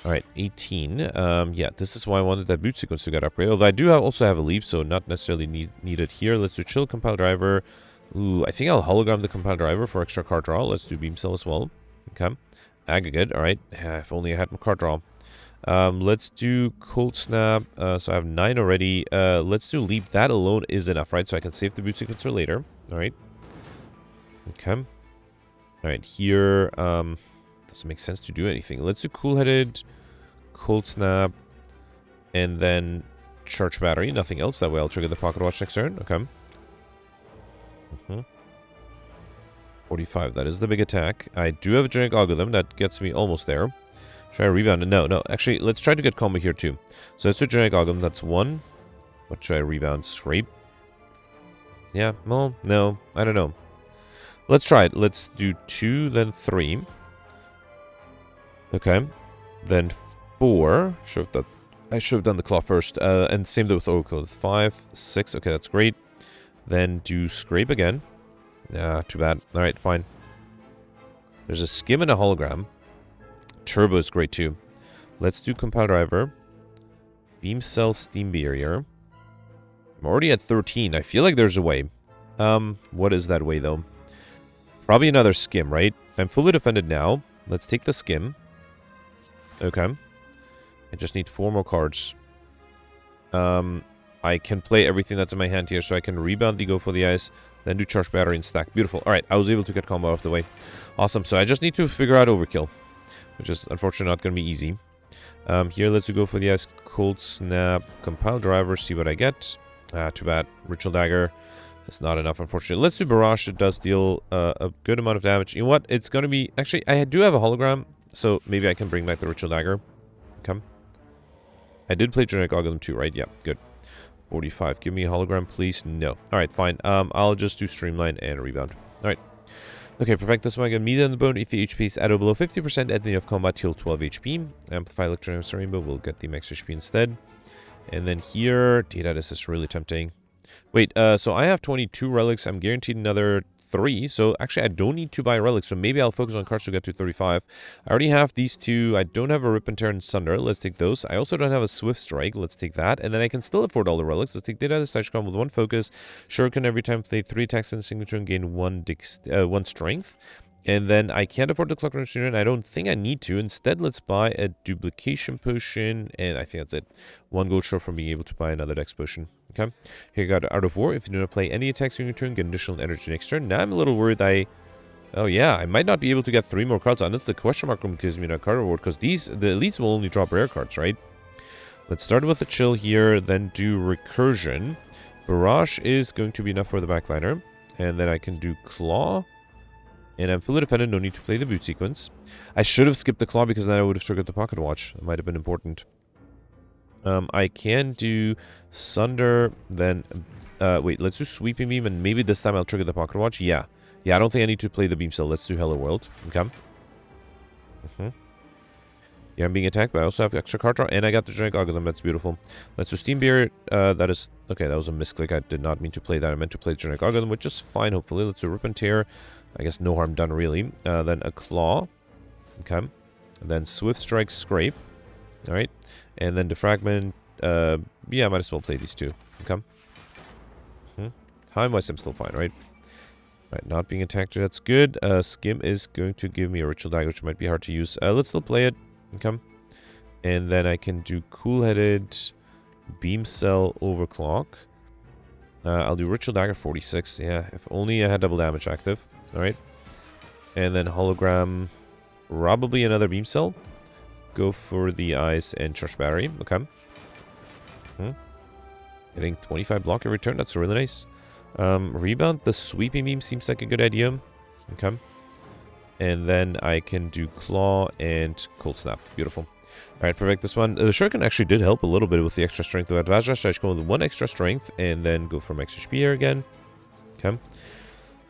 Alright, 18. Yeah, this is why I wanted that Boot Sequence to get upgraded. Although I do also have a Leap, so not necessarily needed here. Let's do Chill, Compile Driver. Ooh, I think I'll hologram the Compile Driver for extra card draw. Let's do Beam Cell as well. Okay. Aggregate, alright. If only I had my card draw. Let's do Cold Snap. So I have 9 already. Let's do Leap. That alone is enough, right? So I can save the Boot Sequence for later. Alright. Okay. Alright, here, doesn't make sense to do anything. Let's do Cool-Headed, Cold Snap, and then Charge Battery. Nothing else. That way I'll trigger the Pocket Watch next turn. Okay. 45. That is the big attack. I do have a Genetic Algorithm. That gets me almost there. Should I rebound? No. Actually, let's try to get combo here, too. So let's do Genetic Algorithm. That's 1. What should I rebound? Scrape? Yeah, well, no. I don't know. Let's try it. Let's do 2, then 3. Okay. Then 4. I should have done the claw first. And same with Oracle. 5, 6. Okay, that's great. Then do scrape again. Nah, too bad. Alright, fine. There's a skim and a hologram. Turbo is great too. Let's do compile driver. Beam cell steam barrier. I'm already at 13. I feel like there's a way. What is that way though? Probably another skim, right? I'm fully defended now. Let's take the skim. Okay. I just need 4 more cards. I can play everything that's in my hand here, so I can rebound the Go for the Ice, then do charge battery and stack. Beautiful. Alright, I was able to get combo off the way. Awesome. So I just need to figure out overkill, which is unfortunately not going to be easy. Here, let's Go for the Ice, cold snap, compile driver, see what I get. Too bad. Ritual dagger. It's not enough, unfortunately. Let's do barrage. It does deal a good amount of damage. You know what? It's going to be... Actually, I do have a hologram, so maybe I can bring back the ritual dagger. Okay. I did play Genetic Algorithm too, right? Yeah, good. 45. Give me a hologram, please. No. Alright, fine. I'll just do streamline and rebound. Alright. Okay, perfect. This one I get meat on the bone. If the HP is added below 50%, at the end of combat, heal 12 HP. Amplify Electronics Rainbow. We'll get the max HP instead. And then here, data, this is really tempting. Wait, so I have 22 relics. I'm guaranteed another 3. So actually, I don't need to buy relics. So maybe I'll focus on cards to get to 35. I already have these 2. I don't have a Rip and Tear and Sunder. Let's take those. I also don't have a Swift Strike. Let's take that. And then I can still afford all the relics. Let's take Data Stagecom with 1 focus. Shuriken every time play 3 attacks and signature and gain 1 strength. And then I can't afford the Clock Runner, and I don't think I need to. Instead, let's buy a Duplication Potion, and I think that's it. 1 gold short from being able to buy another Dex Potion. Okay. Here you got Art of War. If you do not play any attacks during your turn, get additional energy next turn. Now I'm a little worried oh yeah, I might not be able to get 3 more cards on. It's the question mark room gives me a card reward, because the elites will only drop rare cards, right? Let's start with a chill here, then do Recursion. Barrage is going to be enough for the backliner. And then I can do Claw. And I'm fully dependent, no need to play the boot sequence. I should have skipped the claw because then I would have triggered the pocket watch. It might have been important. I can do Sunder, then... wait, let's do Sweeping Beam, and maybe this time I'll trigger the pocket watch. Yeah. Yeah, I don't think I need to play the Beam Cell. Let's do Hello World. Okay. Yeah, I'm being attacked, but I also have extra card draw, and I got the Genetic Algorithm. That's beautiful. Let's do Steam Beer. That is... Okay, that was a misclick. I did not mean to play that. I meant to play the Genetic Algorithm, which is fine, hopefully. Let's do Rip and Tear. I guess no harm done, really. Then a Claw. Okay. And then Swift Strike, Scrape. Alright. And then Defragment. Yeah, I might as well play these 2. Okay. Time-wise, I'm still fine, right? Alright, not being attacked. That's good. Skim is going to give me a Ritual Dagger, which might be hard to use. Let's still play it. Okay. And then I can do Cool-Headed, Beam Cell, Overclock. I'll do Ritual Dagger 46. Yeah, if only I had double damage active. Alright. And then Hologram, probably another Beam Cell. Go for the Eyes and Charge Battery. Okay. Getting 25 block every turn. That's really nice. Rebound, the Sweeping Beam seems like a good idea. Okay. And then I can do Claw and Cold Snap. Beautiful. Alright, perfect. This one. The Shuriken actually did help a little bit with the extra strength of that Vajra. I should go with 1 extra strength and then go for max HP here again. Okay.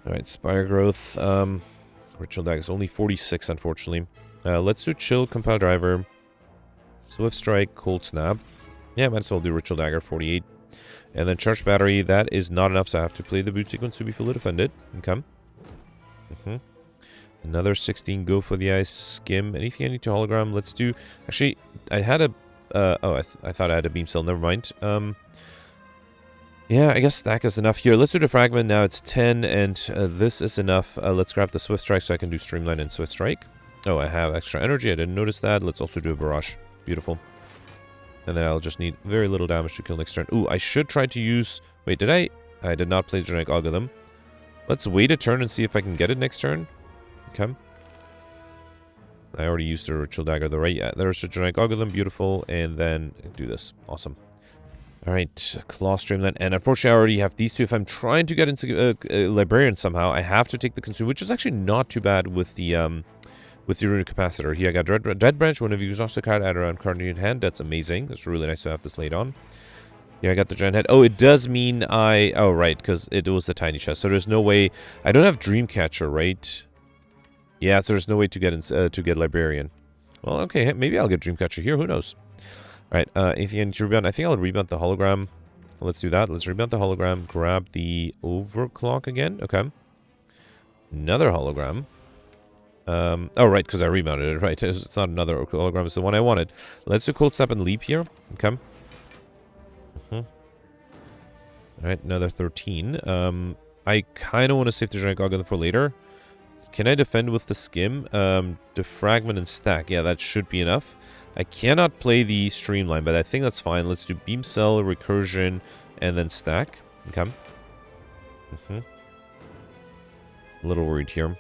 Alright, Spire Growth. Ritual Dagger is only 46, unfortunately. Let's do Chill, Compile Driver. Swift Strike, Cold Snap. Yeah, might as well do Ritual Dagger, 48. And then Charge Battery. That is not enough, so I have to play the boot sequence to be fully defended. Okay. Another 16, Go for the Ice, Skim. Anything I need to hologram? Let's do... Actually, I had a... I thought I had a Beam Cell. Never mind. Yeah, I guess stack is enough here. Let's do the Fragment. Now it's 10, and this is enough. Let's grab the Swift Strike so I can do Streamline and Swift Strike. Oh, I have extra energy. I didn't notice that. Let's also do a Barrage. Beautiful. And then I'll just need very little damage to kill next turn. Ooh, I should try to use... Wait, did I? I did not play the Genetic Algorithm. Let's wait a turn and see if I can get it next turn. Okay. I already used the Ritual Dagger, though, right? Yeah, there's the Genetic Algorithm. Beautiful. And then do this. Awesome. Alright, Claw Streamline. And unfortunately, I already have these 2. If I'm trying to get into Librarian somehow, I have to take the Consume, which is actually not too bad with the Runic Capacitor. Here I got Dead Branch. Whenever you exhaust a card, add around card in your hand. That's amazing. That's really nice to have this laid on. Yeah, I got the giant head. Oh, it does mean I... Oh, right, because it was the tiny chest. So there's no way... I don't have Dreamcatcher, right? Yeah, so there's no way to get Librarian. Well, okay, maybe I'll get Dreamcatcher here. Who knows? All right, anything I need to rebound? I think I'll rebound the hologram. Let's do that. Let's rebound the hologram. Grab the overclock again. Okay. Another hologram. Oh, right, because I rebounded it. Right, it's not another hologram. It's the one I wanted. Let's do Cold Snap and Leap here. Okay. Alright, another 13. I kind of want to save the Giant Gargoyle for later. Can I defend with the Skim? Defragment and Stack. Yeah, that should be enough. I cannot play the Streamline, but I think that's fine. Let's do Beam Cell, Recursion, and then Stack. Okay. A little worried here.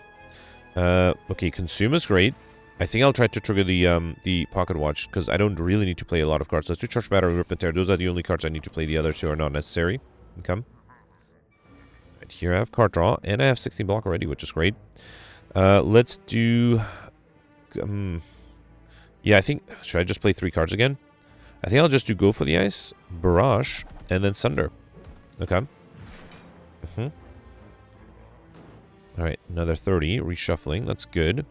Okay, Consume is great. I think I'll try to trigger the Pocket Watch, because I don't really need to play a lot of cards. Let's do Charge Battery, Rip and Tear. Those are the only cards I need to play. The other two are not necessary. Okay. Right here I have card draw, and I have 16 block already, which is great. Let's do... yeah, I think... Should I just play 3 cards again? I think I'll just do Go for the Ice, Barrage, and then Sunder. Okay. Alright, another 30. Reshuffling. That's good.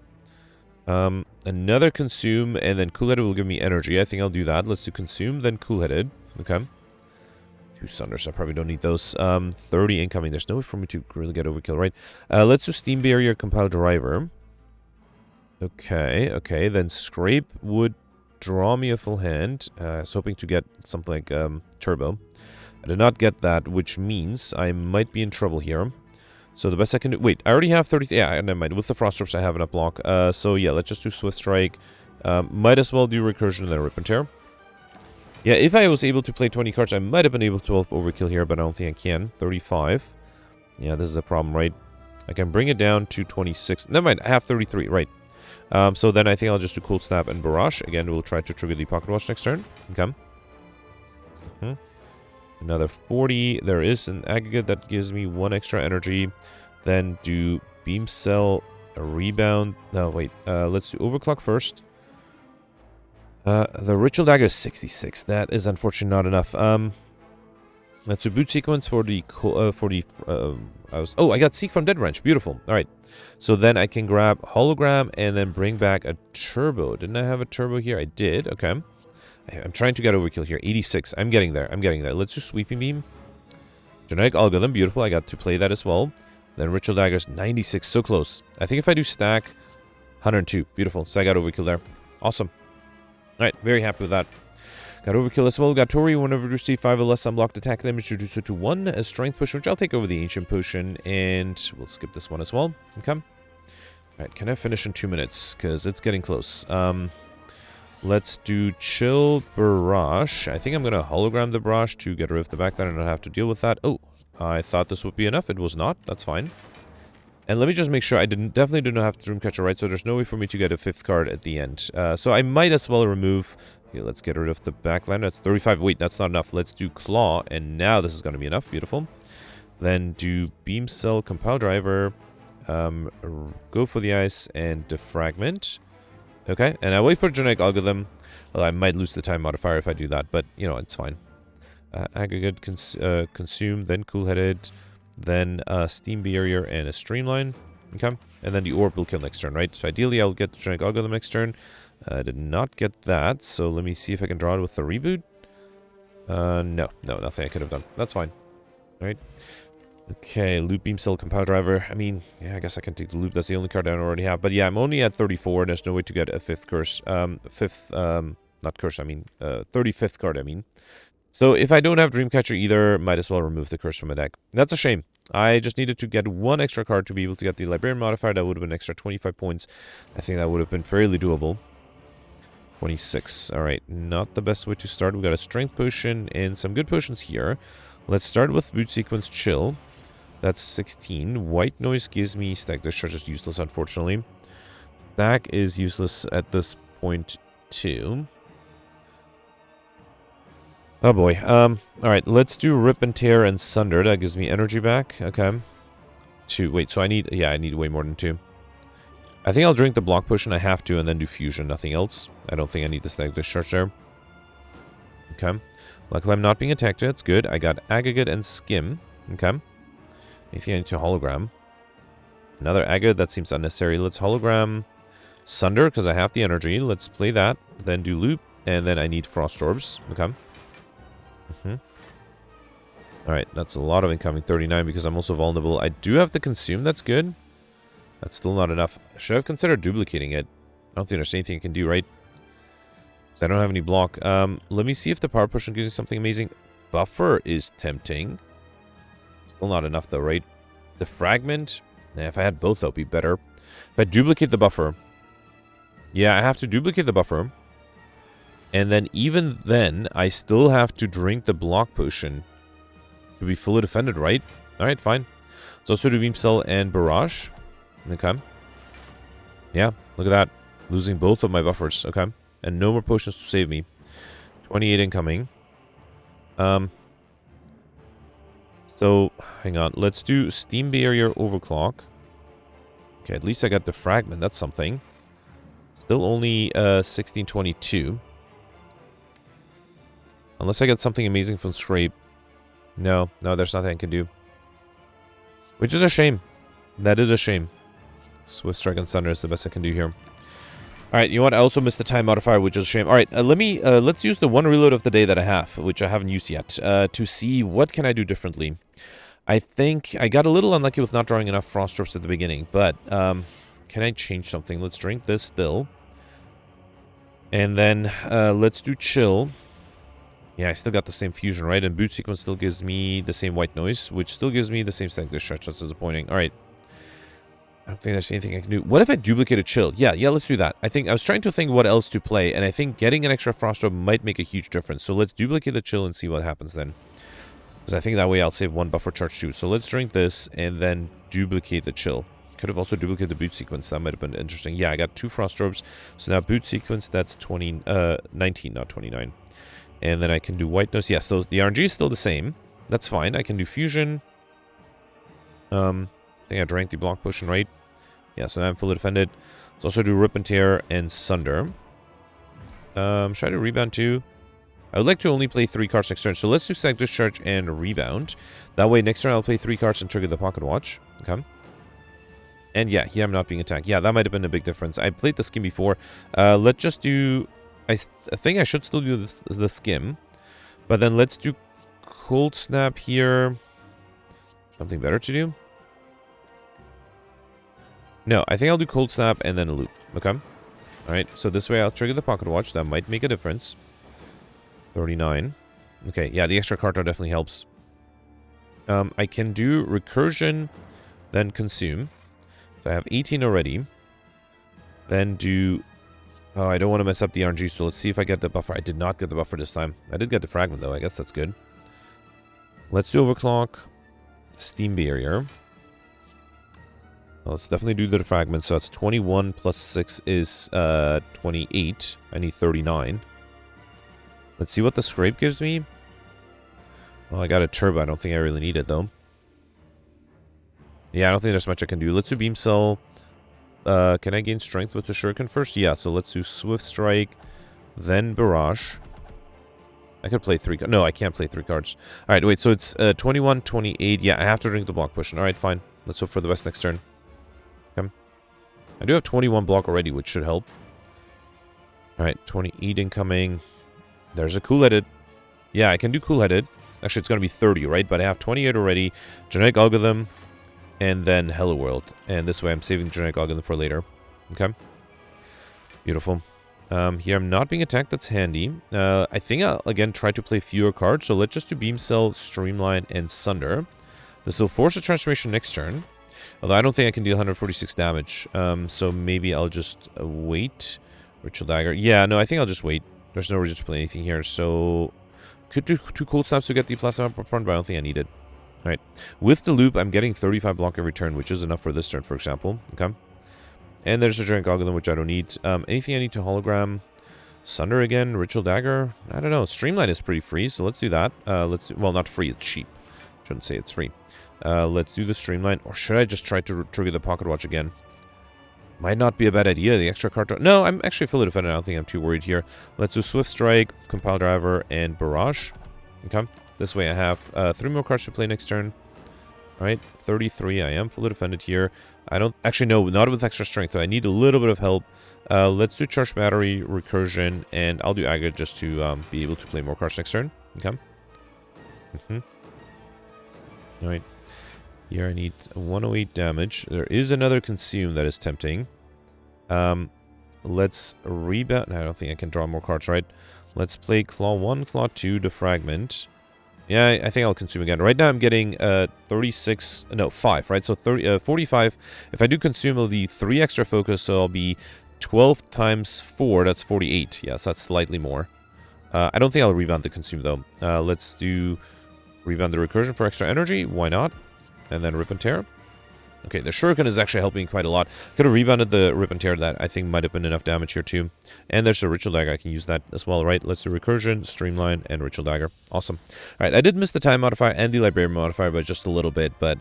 Another Consume, and then Cool-Headed will give me energy. I think I'll do that. Let's do Consume, then Cool-Headed. Okay. 2 Sunders. I probably don't need those. 30 incoming. There's no way for me to really get overkill, right? Let's do Steam Barrier, Compile Driver. Okay, okay. Then Scrape would draw me a full hand. I was hoping to get something like Turbo. I did not get that, which means I might be in trouble here. So the best I can do... Wait, I already have 30... Yeah, never mind. With the Frost Strips, I have enough block. So yeah, let's just do Swift Strike. Might as well do Recursion and then Rip and Tear. Yeah, if I was able to play 20 cards, I might have been able to 12 overkill here, but I don't think I can. 35. Yeah, this is a problem, right? I can bring it down to 26. Never mind, I have 33, right. So then I think I'll just do Cold Snap and Barrage. Again, we'll try to trigger the Pocket Watch next turn. Okay. Another 40. There is an aggregate that gives me 1 extra energy. Then do Beam Cell, a Rebound. No, wait. Let's do Overclock first. The Ritual Dagger is 66. That is unfortunately not enough. Let's do Boot Sequence for the... I got Seek from Dead Wrench. Beautiful. Alright. So then I can grab Hologram and then bring back a Turbo. Didn't I have a Turbo here? I did. Okay. I'm trying to get overkill here. 86. I'm getting there. I'm getting there. Let's do Sweeping Beam. Genetic Algorithm. Beautiful. I got to play that as well. Then Ritual Daggers. 96. So close. I think if I do Stack, 102. Beautiful. So I got overkill there. Awesome. Alright. Very happy with that. Got overkill as well. Got Tori. Whenever you receive 5 or less unblocked attack damage, reduce it to 1 as Strength Potion, which I'll take over the Ancient Potion. And we'll skip this one as well. Okay. Alright. Can I finish in 2 minutes? Because it's getting close. Let's do Chill Barrage. I think I'm going to hologram the Barrage to get rid of the backline and not have to deal with that. Oh, I thought this would be enough. It was not. That's fine. And let me just make sure. I definitely do not have Dreamcatcher, right? So there's no way for me to get a 5th card at the end. So I might as well remove... Okay, let's get rid of the backline. That's 35. Wait, that's not enough. Let's do Claw. And now this is going to be enough. Beautiful. Then do Beam Cell, Compile Driver. Go for the Ice and Defragment. Okay, and I wait for Genetic Algorithm. Well, I might lose the time modifier if I do that, but, you know, it's fine. Aggregate, Consume, then Cool-Headed, then Steam Barrier and a Streamline. Okay, and then the Orb will kill next turn, right? So ideally, I'll get the Genetic Algorithm next turn. I did not get that, so let me see if I can draw it with the Reboot. No, nothing I could have done. That's fine. All right. Okay, Loop, Beam Cell, Compile Driver. I mean, yeah, I guess I can take the Loop. That's the only card I don't already have. But yeah, I'm only at 34. There's no way to get a 5th curse. Not curse, I mean, 35th card, I mean. So if I don't have Dreamcatcher either, might as well remove the curse from my deck. That's a shame. I just needed to get 1 extra card to be able to get the Librarian modifier. That would have been an extra 25 points. I think that would have been fairly doable. 26. Alright, not the best way to start. We got a Strength Potion and some good potions here. Let's start with Boot Sequence Chill. That's 16. White Noise gives me Stack Discharge is useless, unfortunately. Stack is useless at this point, too. Oh, boy. Alright, let's do Rip and Tear and Sunder. That gives me energy back. Okay. 2. Wait, so I need... Yeah, I need way more than 2. I think I'll drink the Block Potion. I have to, and then do Fusion, nothing else. I don't think I need the Stack Discharge there. Okay. Luckily, I'm not being attacked. That's good. I got Aggregate and Skim. Okay. Anything I need to hologram? Another Aggregate. That seems unnecessary. Let's hologram Sunder, because I have the energy. Let's play that. Then do Loop. And then I need Frost Orbs. Okay. Alright, that's a lot of incoming. 39, because I'm also vulnerable. I do have the Consume. That's good. That's still not enough. Should I have considered duplicating it? I don't think there's anything I can do, right? Because I don't have any block. Let me see if the Power Potion gives me something amazing. Buffer is tempting. Still not enough, though, right? The Fragment. If I had both, that would be better. If I duplicate the Buffer. Yeah, I have to duplicate the Buffer. And then, even then, I still have to drink the Block Potion to be fully defended, right? Alright, fine. Let's also do Beam Cell and Barrage. Okay. Yeah, look at that. Losing both of my buffers. Okay. And no more potions to save me. 28 incoming. So, hang on. Let's do Steam Barrier Overclock. Okay, at least I got the Fragment. That's something. Still only 1622. Unless I get something amazing from Scrape. No, there's nothing I can do. Which is a shame. That is a shame. Swift Strike and Thunder is the best I can do here. Alright, you know what? I also missed the time modifier, which is a shame. Alright, let's use the one reload of the day that I have, which I haven't used yet, to see what can I do differently. I think I got a little unlucky with not drawing enough Frost Drops at the beginning, but can I change something? Let's drink this still. And then let's do Chill. Yeah, I still got the same fusion, right? And Boot Sequence still gives me the same white noise, which still gives me the same Static Discharge. That's disappointing. Alright. I don't think there's anything I can do. What if I duplicate a Chill? Yeah, let's do that. I was trying to think what else to play, and I think getting an extra Frost Orb might make a huge difference. So let's duplicate the Chill and see what happens then. Because I think that way I'll save one buffer charge too. So let's drink this and then duplicate the Chill. Could have also duplicated the Boot Sequence. That might have been interesting. Yeah, I got 2 Frost Orbs. So now Boot Sequence, that's 19, not 29. And then I can do White Noise. Yeah, so the RNG is still the same. That's fine. I can do Fusion. I think I drank the Block Potion, right? Yeah, so now I'm fully defended. Let's also do Rip and Tear and Sunder. Should I do Rebound too? I would like to only play 3 cards next turn. So let's do Static Discharge and Rebound. That way, next turn I'll play 3 cards and trigger the Pocket Watch. Okay. And yeah, here I'm not being attacked. Yeah, that might have been a big difference. I played the Skim before. Let's just do... I think I should still do the Skim. But then let's do Cold Snap here. Something better to do? No, I think I'll do Cold Snap and then a Loop. Okay. Alright, so this way I'll trigger the Pocket Watch. That might make a difference. 39. Okay, yeah, the extra card draw definitely helps. I can do Recursion, then Consume. So I have 18 already. Then do... Oh, I don't want to mess up the RNG, so let's see if I get the buffer. I did not get the buffer this time. I did get the Fragment, though. I guess that's good. Let's do Overclock. Steam Barrier. Well, let's definitely do the Fragment. So that's 21 plus 6 is 28. I need 39. Let's see what the Scrape gives me. Well, I got a Turbo. I don't think I really need it, though. Yeah, I don't think there's much I can do. Let's do Beam Cell. Can I gain strength with the Shuriken first? Yeah, so let's do Swift Strike, then Barrage. I could play 3 cards. No, I can't play 3 cards. Alright, wait, so it's 21, 28. Yeah, I have to drink the Block Potion. Alright, fine. Let's hope for the best next turn. Okay. I do have 21 block already, which should help. Alright, 28 incoming. There's a Cool-Headed. Yeah, I can do Cool-Headed. Actually, it's going to be 30, right? But I have 28 already. Genetic Algorithm. And then Hello World. And this way I'm saving Genetic Algorithm for later. Okay. Beautiful. Here I'm not being attacked. That's handy. I think I'll, again, try to play fewer cards. So let's just do Beam Cell, Streamline, and Sunder. This will force a transformation next turn. Although I don't think I can deal 146 damage. So maybe I'll just wait. Ritual Dagger. Yeah, no, I think I'll just wait. There's no reason to play anything here. So could do 2 Cold Snaps to get the Plasma up front, but I don't think I need it. Alright, with the Loop, I'm getting 35 block every turn, which is enough for this turn, for example. Okay. And there's a Giant Algorithm, which I don't need. Anything I need to hologram? Sunder again, Ritual Dagger? I don't know. Streamline is pretty free, so let's do that. Well, not free, it's cheap. Shouldn't say it's free. Let's do the Streamline, or should I just try to trigger the Pocket Watch again? Might not be a bad idea, the extra card... No, I'm actually fully defended. I don't think I'm too worried here. Let's do Swift Strike, Compile Driver, and Barrage. Okay. This way I have 3 more cards to play next turn. Alright, 33. I am fully defended here. I don't... Actually, no, not with extra strength. So I need a little bit of help. Let's do Charge Battery, Recursion, and I'll do Agate just to be able to play more cards next turn. Okay. Alright. Here I need 108 damage. There is another Consume that is tempting. Let's rebound. I don't think I can draw more cards, right? Let's play Claw 1, Claw 2 to Fragment. Yeah, I think I'll Consume again. Right now I'm getting 36, no, 5, right? So 45. If I do Consume, it'll be 3 extra focus, so I'll be 12 times 4, that's 48. Yes, that's slightly more. I don't think I'll rebound the Consume, though. Let's do rebound the Recursion for extra energy. Why not? And then Rip and Tear. Okay, the Shuriken is actually helping quite a lot. Could have rebounded the Rip and Tear. That I think might have been enough damage here too. And there's a Ritual Dagger. I can use that as well, right? Let's do Recursion, Streamline, and Ritual Dagger. Awesome. All right, I did miss the Time modifier and the Librarian modifier by just a little bit. But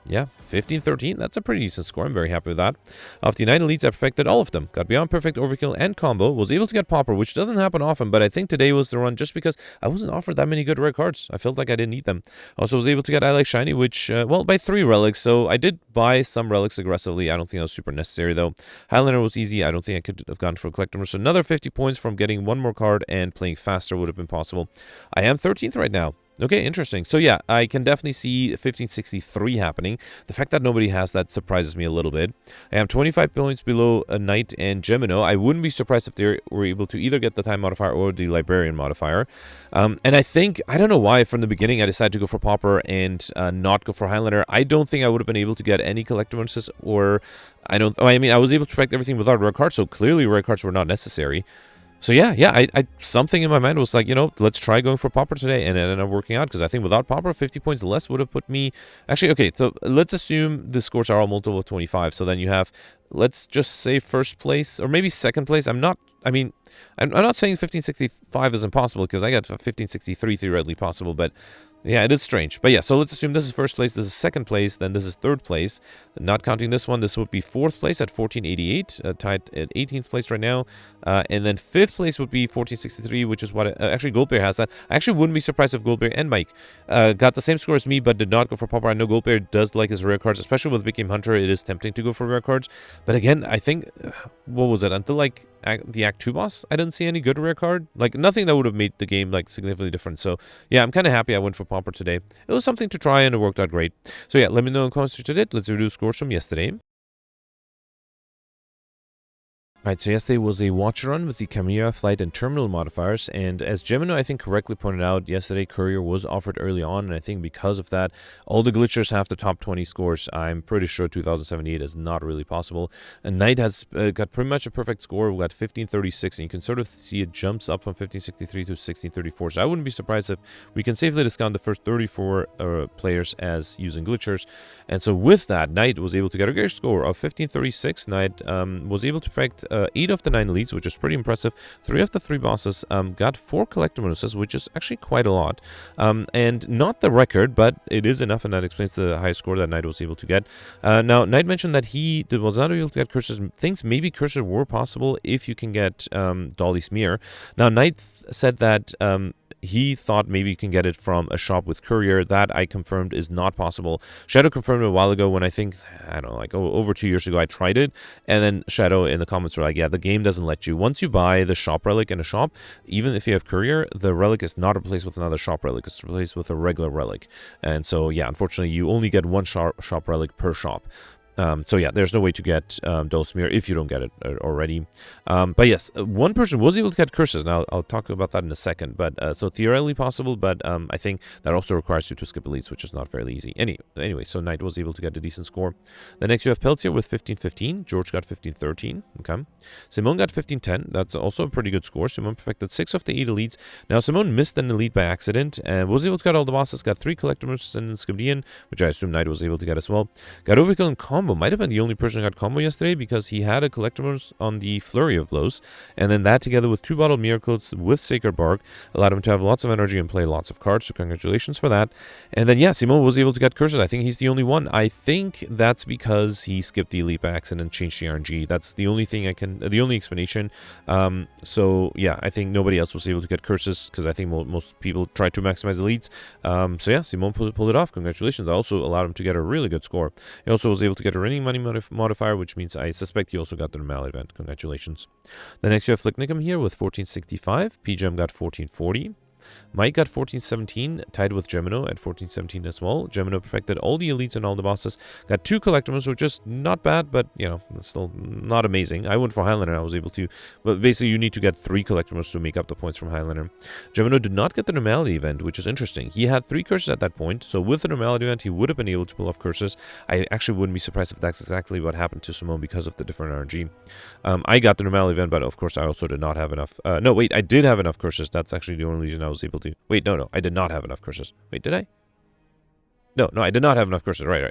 yeah, 15-13. That's a pretty decent score. I'm very happy with that. Of the 9 elites, I perfected all of them. Got Beyond Perfect, Overkill, and Combo. Was able to get Pauper, which doesn't happen often. But I think today was the run just because I wasn't offered that many good rare cards. I felt like I didn't need them. Also was able to get I Like Shiny, which, well, by 3 relics. So I did buy some relics aggressively. I don't think that was super necessary, though. Highlander was easy. I don't think I could have gone for a Collector. So another 50 points from getting 1 more card and playing faster would have been possible. I am 13th right now. Okay, interesting. So yeah, I can definitely see 1563 happening. The fact that nobody has that surprises me a little bit. I am 25 points below a Knight and Gemino. I wouldn't be surprised if they were able to either get the Time modifier or the Librarian modifier. And I think, I don't know why, from the beginning I decided to go for Pauper and not go for Highlander. I don't think I would have been able to get any collector bonuses, or I mean, I was able to protect everything without rare cards, so clearly rare cards were not necessary. So yeah, I something in my mind was like, you know, let's try going for Pauper today, and it ended up working out, because I think without Pauper, 50 points less would have put me... Actually, okay, so let's assume the scores are all multiple of 25, so then you have, let's just say first place, or maybe second place. I'm not saying 1565 is impossible, because I got 1563 theoretically possible, but... yeah, it is strange. But yeah, so let's assume this is first place, this is second place, then this is third place. Not counting this one, this would be fourth place at 1488, tied at 18th place right now. And then fifth place would be 1463, which is what... actually, Goldbear has that. I actually wouldn't be surprised if Goldbear and Mike got the same score as me, but did not go for Pauper. I know Goldbear does like his rare cards, especially with Big Game Hunter. It is tempting to go for rare cards. But again, I think... what was it? Until, like, the Act 2 boss, I didn't see any good rare card. Like, nothing that would have made the game, like, significantly different. So, yeah, I'm kind of happy I went for Pauper today. It was something to try, and it worked out great. So, yeah, let me know in the comments what you did. Let's review scores from yesterday. Alright, so yesterday was a watch run with the Chimera, Flight, and Terminal modifiers, and as Gemino, I think, correctly pointed out, yesterday Courier was offered early on, and I think because of that, all the glitchers have the top 20 scores. I'm pretty sure 2078 is not really possible. And Knight has got pretty much a perfect score. We got 1536, and you can sort of see it jumps up from 1563 to 1634, so I wouldn't be surprised if we can safely discount the first 34 players as using glitchers. And so with that, Knight was able to get a great score of 1536. Knight was able to perfect 8 of the 9 elites, which is pretty impressive. 3 of the 3 bosses, got 4 collector bonuses, which is actually quite a lot. And not the record, but it is enough, and that explains the high score that Knight was able to get. Now, Knight mentioned that he was not able to get cursors. Thinks maybe cursors were possible if you can get Dolly Smear. Now, Knight said that he thought maybe you can get it from a shop with Courier. That I confirmed is not possible. Shadow confirmed it a while ago when I think, I don't know, like over 2 years ago I tried it, and then Shadow in the comments were like, yeah, the game doesn't let you. Once you buy the shop relic in a shop, even if you have Courier, the relic is not replaced with another shop relic. It's replaced with a regular relic. And so, yeah, unfortunately, you only get 1 shop relic per shop. So yeah, there's no way to get Dulcimere if you don't get it already. But yes, one person was able to get curses. Now I'll talk about that in a second. But so theoretically possible, but I think that also requires you to skip elites, which is not fairly easy. Anyway, so Knight was able to get a decent score. Then next you have Peltier with 1515. George got 1513. Okay. Simone got 1510. That's also a pretty good score. Simone perfected 6 of the 8 elites. Now Simone missed an elite by accident and was able to get all the bosses. Got 3 collector bonuses and Skibdian, which I assume Knight was able to get as well. Got Overkill and Combo, combo. Might have been the only person who got combo yesterday because he had a collectibles on the Flurry of Blows. And then that together with 2 Bottled Miracles with Sacred Bark allowed him to have lots of energy and play lots of cards. So congratulations for that. And then, yeah, Simone was able to get curses. I think he's the only one. I think that's because he skipped the Elite by accident and changed the RNG. That's the only thing the only explanation. So, yeah, I think nobody else was able to get curses because I think most people tried to maximize elites. So, yeah, Simone pulled it off. Congratulations. That also allowed him to get a really good score. He also was able to get a reigning money modifier, which means I suspect he also got the normality event. Congratulations. The next you have Flick Nickum here with 1465. PGM got 1440. Mike got 1417, tied with Gemino at 1417 as well. Gemino perfected all the elites and all the bosses. Got 2 collectibles, which is not bad, but, you know, it's still not amazing. I went for Highlander, I was able to, but basically you need to get 3 collectibles to make up the points from Highlander. Gemino did not get the normality event, which is interesting. He had 3 curses at that point, so with the normality event, he would have been able to pull off curses. I actually wouldn't be surprised if that's exactly what happened to Simone because of the different RNG. I got the normality event, but of course I also did not have enough. No, wait, I did have enough curses. That's actually the only reason I was able to. Wait, no, I did not have enough curses. Wait, did I? No, I did not have enough curses. Right.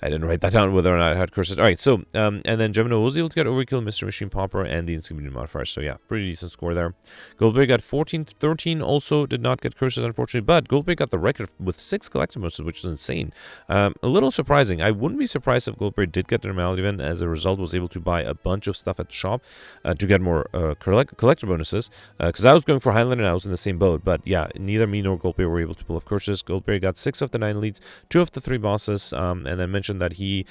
I didn't write that down whether or not I had curses. All right, so, and then Gemino was able to get Overkill, Mr. Machine, Pauper, and the Insignificant modifiers. So, yeah, pretty decent score there. Goldberg got 14-13, also did not get curses, unfortunately, but Goldberg got the record with 6 collectibles, which is insane. A little surprising. I wouldn't be surprised if Goldberg did get the normality event, as a result was able to buy a bunch of stuff at the shop to get more collector bonuses, because I was going for Highlander and I was in the same boat, but yeah, neither me nor Goldberg were able to pull off curses. Goldberg got 6 of the 9 leads, 2 of the 3 bosses, and then mentioned that he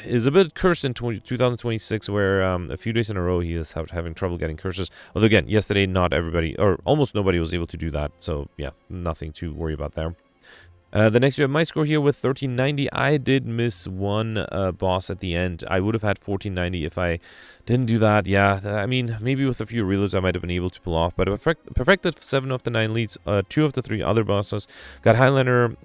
is a bit cursed in 2026, where a few days in a row he is having trouble getting curses. Although again, yesterday not everybody, or almost nobody was able to do that, so yeah, nothing to worry about there. The next you have my score here with 1390. I did miss one boss at the end. I would have had 1490 if I didn't do that. Yeah, I mean, maybe with a few reloads I might have been able to pull off. But I perfected 7 of the 9 leads, 2 of the 3 other bosses. Got Highlander.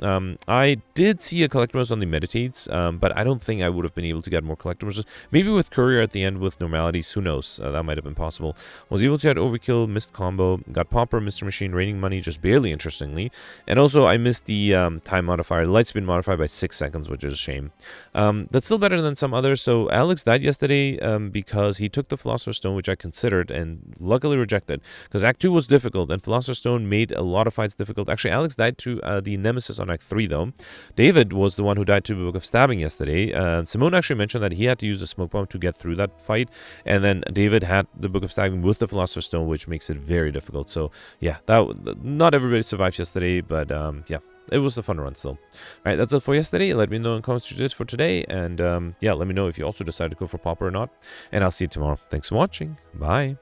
I did see a collectibles on the Meditates, but I don't think I would have been able to get more collectibles. Maybe with Courier at the end with normalities, who knows? That might have been possible. Was able to get Overkill, missed Combo, got Pauper, Mr. Machine, Raining Money, just barely, interestingly. And also I missed the time modifier, light speed modifier by 6 seconds, which is a shame. That's still better than some others. So Alex died yesterday because he took the Philosopher's Stone, which I considered and luckily rejected, because Act 2 was difficult and Philosopher's Stone made a lot of fights difficult. Actually, Alex died to the Nemesis on Act 3 though. David was the one who died to the Book of Stabbing yesterday. Simone actually mentioned that he had to use a smoke bomb to get through that fight, and then David had the Book of Stabbing with the Philosopher's Stone, which makes it very difficult. So yeah, not everybody survived yesterday, but yeah, it was a fun run still. Alright, that's it for yesterday. Let me know in comments what you did for today. And yeah, let me know if you also decide to go for Pauper or not. And I'll see you tomorrow. Thanks for watching. Bye.